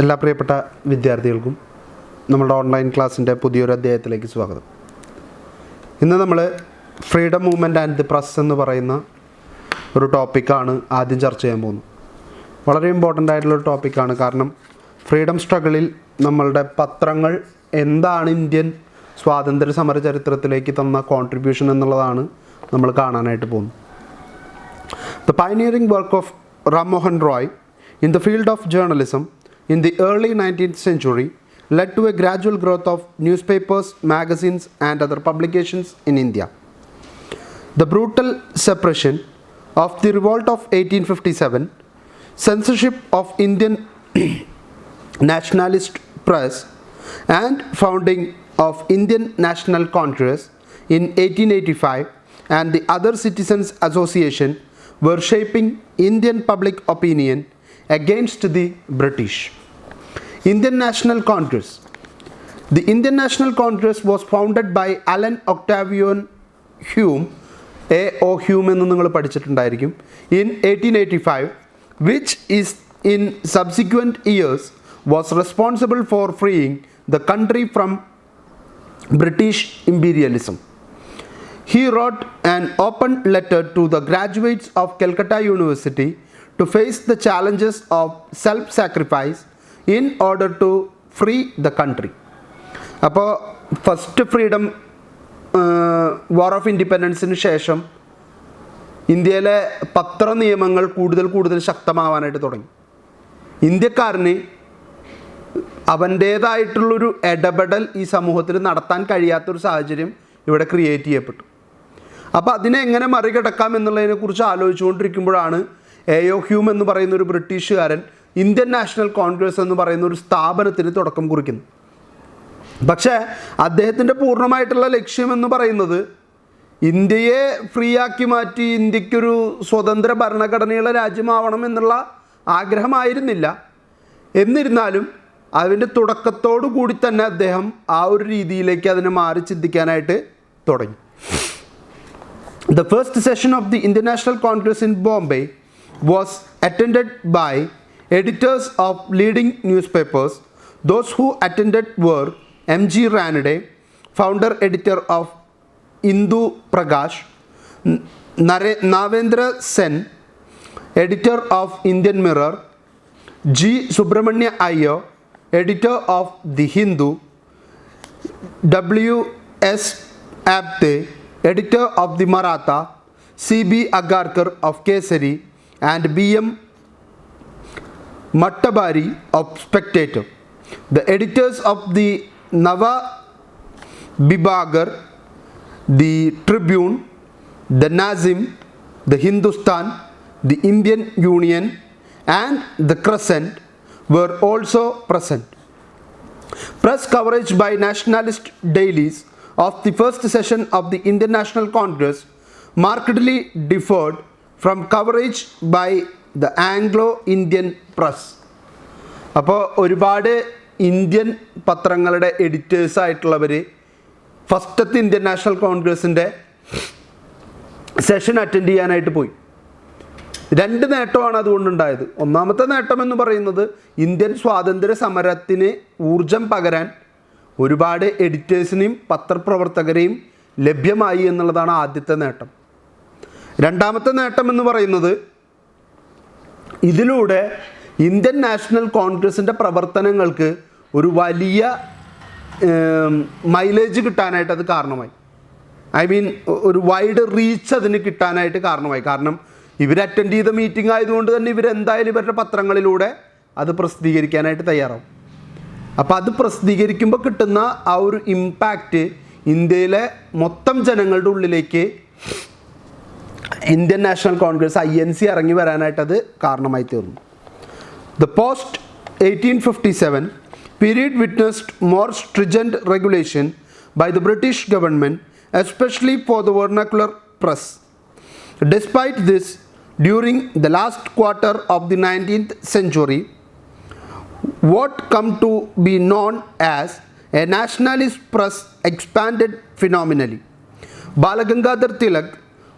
എല്ലാ പ്രിയപ്പെട്ട വിദ്യാർത്ഥികൾക്കും നമ്മുടെ ഓൺലൈൻ ക്ലാസ്സിൻ്റെ പുതിയൊരു അധ്യായത്തിലേക്ക് സ്വാഗതം. ഇന്ന് നമ്മൾ freedom movement and the press എന്ന് പറയുന്ന ഒരു ടോപ്പിക്കാണ് ആദ്യം ചർച്ച ചെയ്യാൻ പോകുന്നത്. വളരെ ഇമ്പോർട്ടൻ്റ് ആയിട്ടുള്ളൊരു ടോപ്പിക്കാണ്. കാരണം ഫ്രീഡം സ്ട്രഗിളിൽ നമ്മളുടെ പത്രങ്ങൾ എന്താണ് ഇന്ത്യൻ സ്വാതന്ത്ര്യ സമര ചരിത്രത്തിലേക്ക് തന്ന കോൺട്രിബ്യൂഷൻ എന്നുള്ളതാണ് നമ്മൾ കാണാനായിട്ട് പോകുന്നത്. The pioneering work of Ram Mohan Roy in the field of journalism in the early 19th century led to a gradual growth of newspapers, magazines and other publications in India. The brutal suppression of the revolt of 1857, censorship of Indian nationalist press and founding of Indian National Congress in 1885 and the other Citizens Association were shaping Indian public opinion against the British. Indian National Congress. The Indian National Congress was founded by Alan Octavian Hume, A.O. Hume എന്ന് നിങ്ങൾ പഠിച്ചിട്ടുണ്ടായിരിക്കും, in 1885, which is in subsequent years was responsible for freeing the country from British imperialism. He wrote an open letter to the graduates of Calcutta University to face the challenges of self-sacrifice in order to free the country. അപ്പോൾ first freedom war of ഇൻഡിപെൻഡൻസിന് ശേഷം ഇന്ത്യയിലെ പത്ര നിയമങ്ങൾ കൂടുതൽ ശക്തമാവാനായിട്ട് തുടങ്ങി. ഇന്ത്യക്കാരന് അവൻ്റേതായിട്ടുള്ളൊരു ഇടപെടൽ ഈ സമൂഹത്തിൽ നടത്താൻ കഴിയാത്തൊരു സാഹചര്യം ഇവിടെ ക്രിയേറ്റ് ചെയ്യപ്പെട്ടു. അപ്പോൾ അതിനെ എങ്ങനെ മറികടക്കാം എന്നുള്ളതിനെക്കുറിച്ച് ആലോചിച്ചുകൊണ്ടിരിക്കുമ്പോഴാണ് A.O. ഹ്യൂം എന്ന് പറയുന്ന ഒരു ബ്രിട്ടീഷുകാരൻ ഇന്ത്യൻ നാഷണൽ കോൺഗ്രസ് എന്ന് പറയുന്ന ഒരു സ്ഥാപനത്തിന് തുടക്കം കുറിക്കുന്നു. പക്ഷേ അദ്ദേഹത്തിൻ്റെ പൂർണ്ണമായിട്ടുള്ള ലക്ഷ്യമെന്ന് പറയുന്നത് ഇന്ത്യയെ ഫ്രീ ആക്കി മാറ്റി ഇന്ത്യക്കൊരു സ്വതന്ത്ര ഭരണഘടനയുള്ള രാജ്യമാവണം എന്നുള്ള ആഗ്രഹമായിരുന്നില്ല. എന്നിരുന്നാലും അതിൻ്റെ തുടക്കത്തോടു കൂടി തന്നെ അദ്ദേഹം ആ ഒരു രീതിയിലേക്ക് അതിനെ മാറി ചിന്തിക്കാനായിട്ട് തുടങ്ങി. The first session of the Indian National Congress in Bombay was attended by editors of leading newspapers. Those who attended were M.G. Ranade, founder editor of Hindu Prakash, Navendra Sen, editor of Indian Mirror, G. Subramanya Iyer, editor of The Hindu, W.S. Apte, editor of the Maratha, C.B. Agarkar of Kesari and B.M. Mattabari of Spectator. The editors of the Nava Bibagar, the Tribune, the Nazim, the Hindustan, the Indian Union and the Crescent were also present. Press coverage by nationalist dailies of the first session of the Indian National Congress markedly differed from coverage by the Anglo-Indian press. അപ്പോൾ ഒരുപാട് Indian പത്രങ്ങളുടെ എഡിറ്റേഴ്സായിട്ടുള്ളവർ ഫസ്റ്റത്തെ Indian national കോൺഗ്രസിൻ്റെ session attend ചെയ്യാനായിട്ട് പോയി. രണ്ട് നേട്ടമാണ് അതുകൊണ്ടുണ്ടായത്. ഒന്നാമത്തെ നേട്ടം എന്ന് പറയുന്നത് ഇന്ത്യൻ സ്വാതന്ത്ര്യ സമരത്തിന് ഊർജം പകരാൻ ഒരുപാട് എഡിറ്റേഴ്സിനെയും പത്രപ്രവർത്തകരെയും ലഭ്യമായി എന്നുള്ളതാണ് ആദ്യത്തെ നേട്ടം. രണ്ടാമത്തെ നേട്ടം എന്ന് പറയുന്നത് ഇതിലൂടെ ഇന്ത്യൻ നാഷണൽ കോൺഗ്രസിൻ്റെ പ്രവർത്തനങ്ങൾക്ക് ഒരു വലിയ മൈലേജ് കിട്ടാനായിട്ട് അത് കാരണമായി. ഒരു വൈഡ് റീച്ച് അതിന് കിട്ടാനായിട്ട് കാരണമായി. കാരണം ഇവർ അറ്റൻഡ് ചെയ്ത മീറ്റിംഗ് ആയതുകൊണ്ട് തന്നെ ഇവരെന്തായാലും ഇവരുടെ പത്രങ്ങളിലൂടെ അത് പ്രസിദ്ധീകരിക്കാനായിട്ട് തയ്യാറാവും. അപ്പോൾ അത് പ്രസിദ്ധീകരിക്കുമ്പോൾ കിട്ടുന്ന ആ ഒരു ഇമ്പാക്റ്റ് ഇന്ത്യയിലെ മൊത്തം ജനങ്ങളുടെ ഉള്ളിലേക്ക് ഇന്ത്യൻ നാഷണൽ കോൺഗ്രസ് INC ഇറങ്ങി വരാനായിട്ട് അത് കാരണമായി തീർന്നു. The post 1857 period witnessed more stringent regulation by the British government, especially for the vernacular press. Despite this, during the last quarter of the 19th century, what come to be known as a nationalist press expanded phenomenally. Balagangadhar Tilak,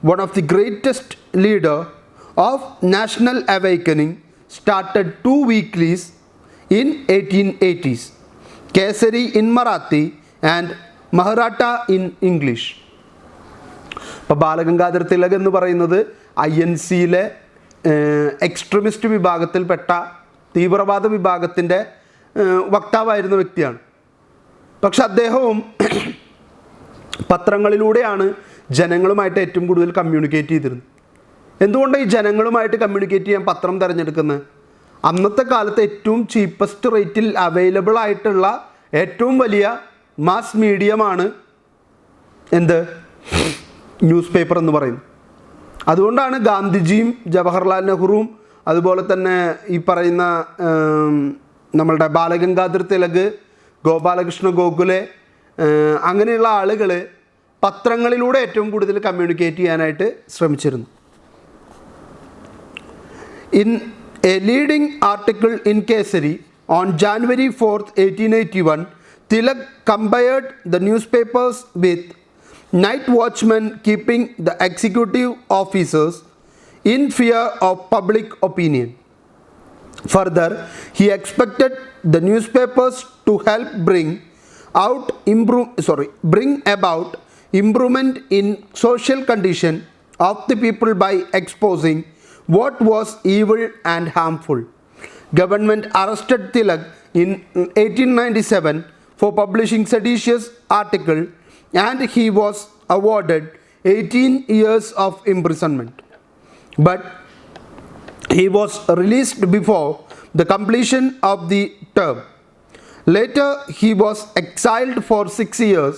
one of the greatest leader of national awakening, started 2 weeklies in 1880s, Kesari in Marathi and Maharatha in English. ഇപ്പോൾ ബാലഗംഗാധര തിലക് എന്ന് പറയുന്നത് INCയിലെ extremist വിഭാഗത്തിൽപ്പെട്ട തീവ്രവാദ വിഭാഗത്തിൻ്റെ വക്താവായിരുന്ന വ്യക്തിയാണ്. പക്ഷെ അദ്ദേഹവും പത്രങ്ങളിലൂടെയാണ് ജനങ്ങളുമായിട്ട് ഏറ്റവും കൂടുതൽ കമ്മ്യൂണിക്കേറ്റ് ചെയ്തിരുന്നത്. എന്തുകൊണ്ടാണ് ഈ ജനങ്ങളുമായിട്ട് കമ്മ്യൂണിക്കേറ്റ് ചെയ്യാൻ പത്രം തിരഞ്ഞെടുക്കുന്നത്? അന്നത്തെ കാലത്ത് ഏറ്റവും ചീപ്പസ്റ്റ് റേറ്റിൽ അവൈലബിൾ ആയിട്ടുള്ള ഏറ്റവും വലിയ മാസ് മീഡിയമാണ് എന്ത്? ന്യൂസ് പേപ്പർ എന്ന് പറയുന്നത്. അതുകൊണ്ടാണ് ഗാന്ധിജിയും ജവഹർലാൽ നെഹ്റുവും അതുപോലെ തന്നെ ഈ പറയുന്ന നമ്മളുടെ ബാലഗംഗാധർ തിലക്, ഗോപാലകൃഷ്ണ ഗോഖലെ അങ്ങനെയുള്ള ആളുകൾ പത്രങ്ങളിലൂടെ ഏറ്റവും കൂടുതൽ കമ്മ്യൂണിക്കേറ്റ് ചെയ്യാനായിട്ട് ശ്രമിച്ചിരുന്നു. In a leading article in Kesari on January 4th, 1881, Tilak compared the newspapers with night watchmen keeping the executive officers in fear of public opinion. Further, he expected the newspapers to help bring about improvement in social condition of the people by exposing what was evil and harmful. Government arrested Tilak in 1897 for publishing seditious article and he was awarded 18 years of imprisonment. But he was released before the completion of the term. Later he was exiled for 6 years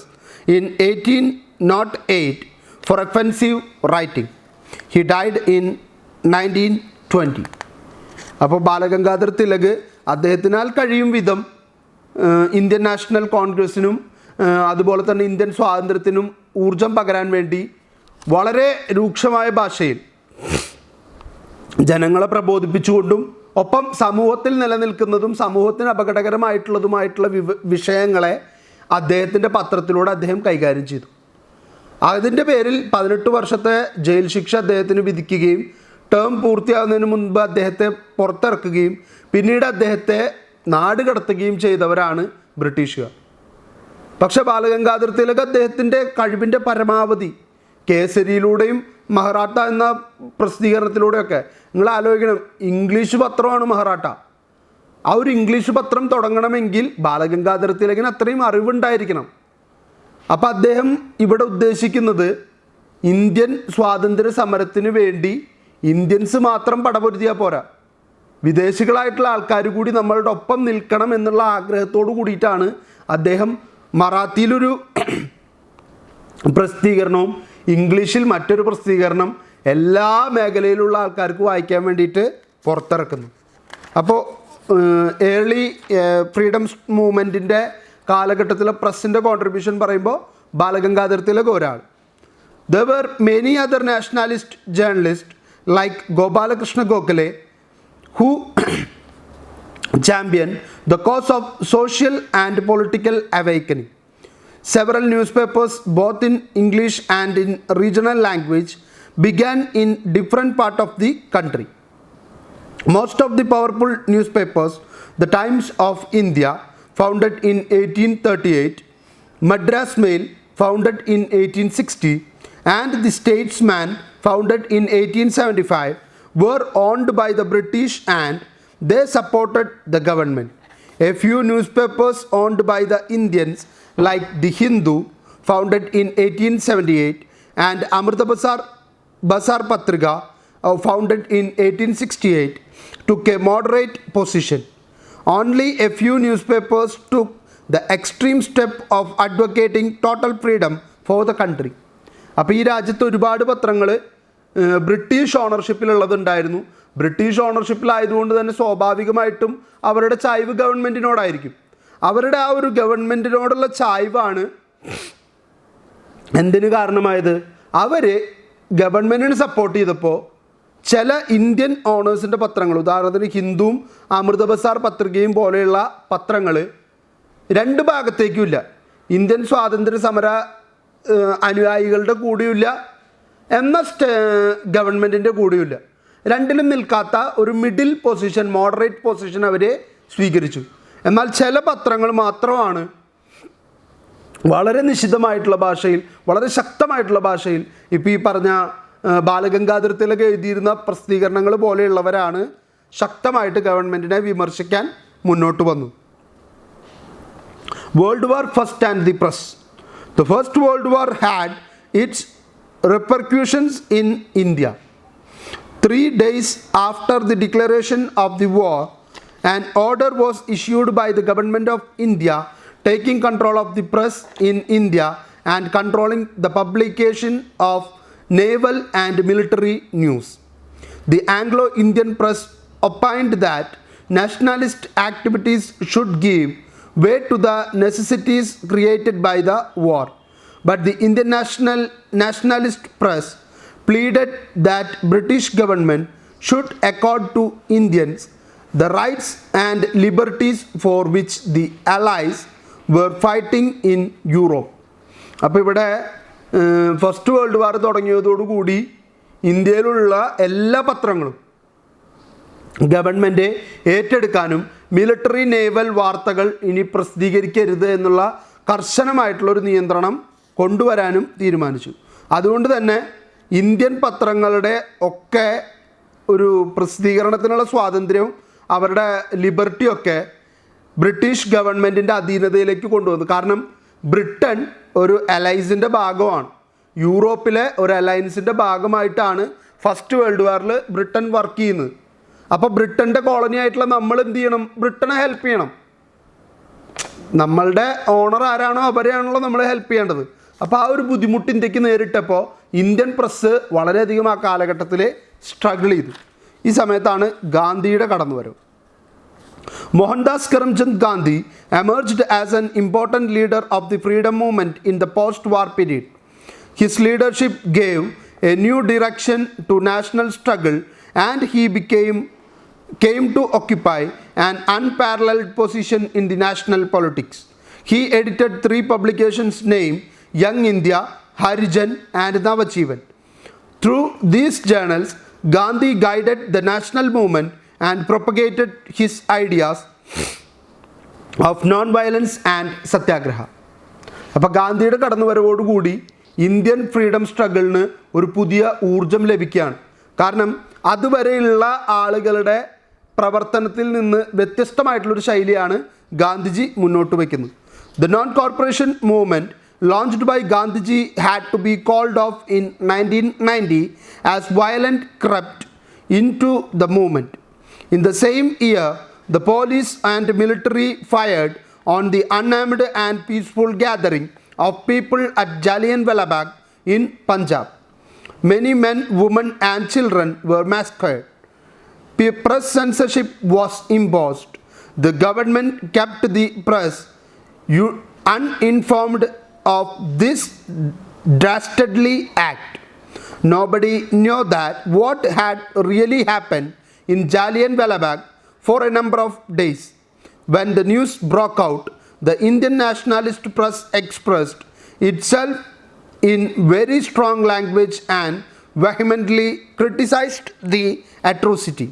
in 1808 for offensive writing. He died in 1920. അപ്പോൾ ബാലഗംഗാധർ തിലക് അദ്ദേഹത്തിനാൽ കഴിയും വിധം Indian national കോൺഗ്രസിനും അതുപോലെ തന്നെ Indian സ്വാതന്ത്ര്യത്തിനും ഊർജം പകരാൻ വേണ്ടി വളരെ രൂക്ഷമായ ഭാഷയിൽ ജനങ്ങളെ പ്രബോധിപ്പിച്ചുകൊണ്ടും ഒപ്പം സമൂഹത്തിൽ നിലനിൽക്കുന്നതും സമൂഹത്തിന് അപകടകരമായിട്ടുള്ളതുമായിട്ടുള്ള വിഷയങ്ങളെ അദ്ദേഹത്തിൻ്റെ പത്രത്തിലൂടെ അദ്ദേഹം കൈകാര്യം ചെയ്തു. അതിൻ്റെ പേരിൽ 18 വർഷത്തെ ജയിൽ ശിക്ഷ അദ്ദേഹത്തിന് വിധിക്കുകയും ടേം പൂർത്തിയാകുന്നതിന് മുൻപ് അദ്ദേഹത്തെ പുറത്തിറക്കുകയും പിന്നീട് അദ്ദേഹത്തെ നാട് കടത്തുകയും ചെയ്തവരാണ് ബ്രിട്ടീഷുകാർ. പക്ഷേ ബാലഗംഗാധർ തിലക് അദ്ദേഹത്തിൻ്റെ കഴിവിൻ്റെ പരമാവധി കേസരിയിലൂടെയും മഹാരാട്ട എന്ന പ്രസിദ്ധീകരണത്തിലൂടെയൊക്കെ, നിങ്ങൾ ആലോചിക്കണം, ഇംഗ്ലീഷ് പത്രമാണ് മഹാരാട്ട. ആ ഒരു ഇംഗ്ലീഷ് പത്രം തുടങ്ങണമെങ്കിൽ ബാലഗംഗാധർ തിലകിന് അത്രയും അറിവുണ്ടായിരിക്കണം. അപ്പോൾ അദ്ദേഹം ഇവിടെ ഉദ്ദേശിക്കുന്നത് ഇന്ത്യൻ സ്വാതന്ത്ര്യ സമരത്തിന് വേണ്ടി ഇന്ത്യൻസ് മാത്രം പടപൊരുതിയാൽ പോരാ, വിദേശികളായിട്ടുള്ള ആൾക്കാർ കൂടി നമ്മളുടെ ഒപ്പം നിൽക്കണം എന്നുള്ള ആഗ്രഹത്തോടു കൂടിയിട്ടാണ് അദ്ദേഹം മറാത്തിയിലൊരു പ്രസിദ്ധീകരണവും ഇംഗ്ലീഷിൽ മറ്റൊരു പ്രസിദ്ധീകരണം എല്ലാ മേഖലയിലുള്ള ആൾക്കാർക്ക് വായിക്കാൻ വേണ്ടിയിട്ട് പുറത്തിറക്കുന്നു. അപ്പോൾ ഏർലി ഫ്രീഡം മൂവ്മെൻറ്റിൻ്റെ കാലഘട്ടത്തിലെ പ്രസിൻ്റെ കോൺട്രിബ്യൂഷൻ പറയുമ്പോൾ ബാലഗംഗാധർ തിലക് ഒരാൾ. There were many other nationalist journalists like Gopalakrishna Gokhale who championed the cause of social and political awakening. Several newspapers, both in English and in regional language, began in different parts of the country. Most of the powerful newspapers, the Times of India, founded in 1838, Madras Mail, founded in 1860, and the Statesman, founded in 1875, were owned by the British and they supported the government. A few newspapers owned by the Indians like the Hindu, founded in 1878, and Amrita Basar Patrika, founded in 1868, took a moderate position. Only a few newspapers took the extreme step of advocating total freedom for the country. അപ്പോൾ ഈ രാജ്യത്ത് ഒരുപാട് പത്രങ്ങൾ British ഓണർഷിപ്പിലുള്ളതുണ്ടായിരുന്നു. British ഓണർഷിപ്പിലായതുകൊണ്ട് തന്നെ സ്വാഭാവികമായിട്ടും അവരുടെ ചായ്വ് ഗവൺമെൻറ്റിനോടായിരിക്കും. അവരുടെ ആ ഒരു ഗവൺമെൻറ്റിനോടുള്ള ചായ്വാണ് എന്തിന് കാരണമായത്? അവർ ഗവൺമെൻറ്റിന് സപ്പോർട്ട് ചെയ്തപ്പോൾ ചില ഇന്ത്യൻ ഓണേഴ്സിൻ്റെ പത്രങ്ങൾ, ഉദാഹരണത്തിന് ഹിന്ദുവും അമൃത ബസാർ പത്രികയും പോലെയുള്ള പത്രങ്ങൾ രണ്ട് ഭാഗത്തേക്കുമില്ല, ഇന്ത്യൻ സ്വാതന്ത്ര്യ സമര അനുയായികളുടെ കൂടിയില്ല, എന്നാൽ ഗവൺമെൻറ്റിൻ്റെ കൂടിയില്ല, രണ്ടിലും നിൽക്കാത്ത ഒരു മിഡിൽ പൊസിഷൻ, മോഡറേറ്റ് പൊസിഷൻ അവർ സ്വീകരിച്ചു. എന്നാൽ ചില പത്രങ്ങൾ മാത്രമാണ് വളരെ നിശിതമായിട്ടുള്ള ഭാഷയിൽ, വളരെ ശക്തമായിട്ടുള്ള ഭാഷയിൽ, ഇപ്പോൾ ഈ പറഞ്ഞ ബാലഗംഗാധര തിലക് എഴുതിയിരുന്ന പ്രസിദ്ധീകരണങ്ങൾ പോലെയുള്ളവരാണ് ശക്തമായിട്ട് ഗവൺമെൻറ്റിനെ വിമർശിക്കാൻ മുന്നോട്ട് വന്നു. World war first and the press. The First World War had its repercussions in India. 3 days after the declaration of the war, an order was issued by the government of India taking control of the press in India and controlling the publication of naval and military news. The Anglo-Indian press opined that nationalist activities should give way to the necessities created by the war, but the Indian nationalist press pleaded that British government should accord to Indians the rights and liberties for which the Allies were fighting in Europe. അപ്പോൾ ഇവിടെ first world war തുടങ്ങിയതോടുകൂടി ഇന്ത്യയിലുള്ള എല്ലാ പത്രങ്ങളും government ഏറ്റെടുക്കാനും military naval വാർത്തകൾ ഇനി പ്രസിദ്ധീകരിക്കരുത് എന്നുള്ള കർശനമായിട്ടുള്ളൊരു നിയന്ത്രണം കൊണ്ടുവരാനും തീരുമാനിച്ചു. അതുകൊണ്ട് തന്നെ ഇന്ത്യൻ പത്രങ്ങളുടെ ഒക്കെ ഒരു പ്രസിദ്ധീകരണത്തിനുള്ള സ്വാതന്ത്ര്യവും അവരുടെ ലിബർട്ടിയൊക്കെ ബ്രിട്ടീഷ് ഗവൺമെൻറ്റിൻ്റെ അധീനതയിലേക്ക് കൊണ്ടുവന്നു. കാരണം ബ്രിട്ടൻ ഒരു അലയൻസിൻ്റെ ഭാഗമാണ്, യൂറോപ്പിലെ ഒരു അലയൻസിൻ്റെ ഭാഗമായിട്ടാണ് ഫസ്റ്റ് വേൾഡ് വാറിൽ ബ്രിട്ടൻ വർക്ക് ചെയ്യുന്നത്. അപ്പോൾ ബ്രിട്ടൻ്റെ കോളനി ആയിട്ടുള്ള നമ്മൾ എന്ത് ചെയ്യണം? ബ്രിട്ടനെ ഹെൽപ്പ് ചെയ്യണം. നമ്മളുടെ ഓണർ ആരാണോ അവരെയാണല്ലോ നമ്മൾ ഹെൽപ്പ് ചെയ്യേണ്ടത്. അപ്പോൾ ആ ഒരു ബുദ്ധിമുട്ട് ഇന്ത്യക്ക് നേരിട്ടപ്പോൾ ഇന്ത്യൻ പ്രസ് വളരെയധികം ആ കാലഘട്ടത്തിൽ സ്ട്രഗിൾ ചെയ്തു. ഈ സമയത്താണ് ഗാന്ധിയുടെ കടന്നുവരവ്. Mohandas Karamchand Gandhi emerged as an important leader of the freedom movement in the post-war period. His leadership gave a new direction to national struggle and he came to occupy an unparalleled position in the national politics. He edited 3 publications named Young India, Harijan and Navajivan. Through these journals, Gandhi guided the national movement and propagated his ideas of non-violence and satyagraha. അപ്പോൾ ഗാന്ധിയുടെ കടന്നുവരവോടുകൂടി Indian freedom സ്ട്രഗിളിന് ഒരു പുതിയ ഊർജം ലഭിക്കുകയാണ്. കാരണം അതുവരെയുള്ള ആളുകളുടെ പ്രവർത്തനത്തിൽ നിന്ന് വ്യത്യസ്തമായിട്ടുള്ളൊരു ശൈലിയാണ് ഗാന്ധിജി മുന്നോട്ട് വയ്ക്കുന്നത്. The non-corporation movement launched by Gandhiji had to be called off in 1990 as violent crept into the movement. In the same year, the police and military fired on the unarmed and peaceful gathering of people at Jallianwala Bagh in Punjab. Many men, women and children were massacred. Press censorship was imposed. The government kept the press uninformed of this dastardly act. Nobody knew that what had really happened in Jallianwala Bagh for a number of days. When the news broke out, the Indian nationalist press expressed itself in very strong language and vehemently criticized the atrocity.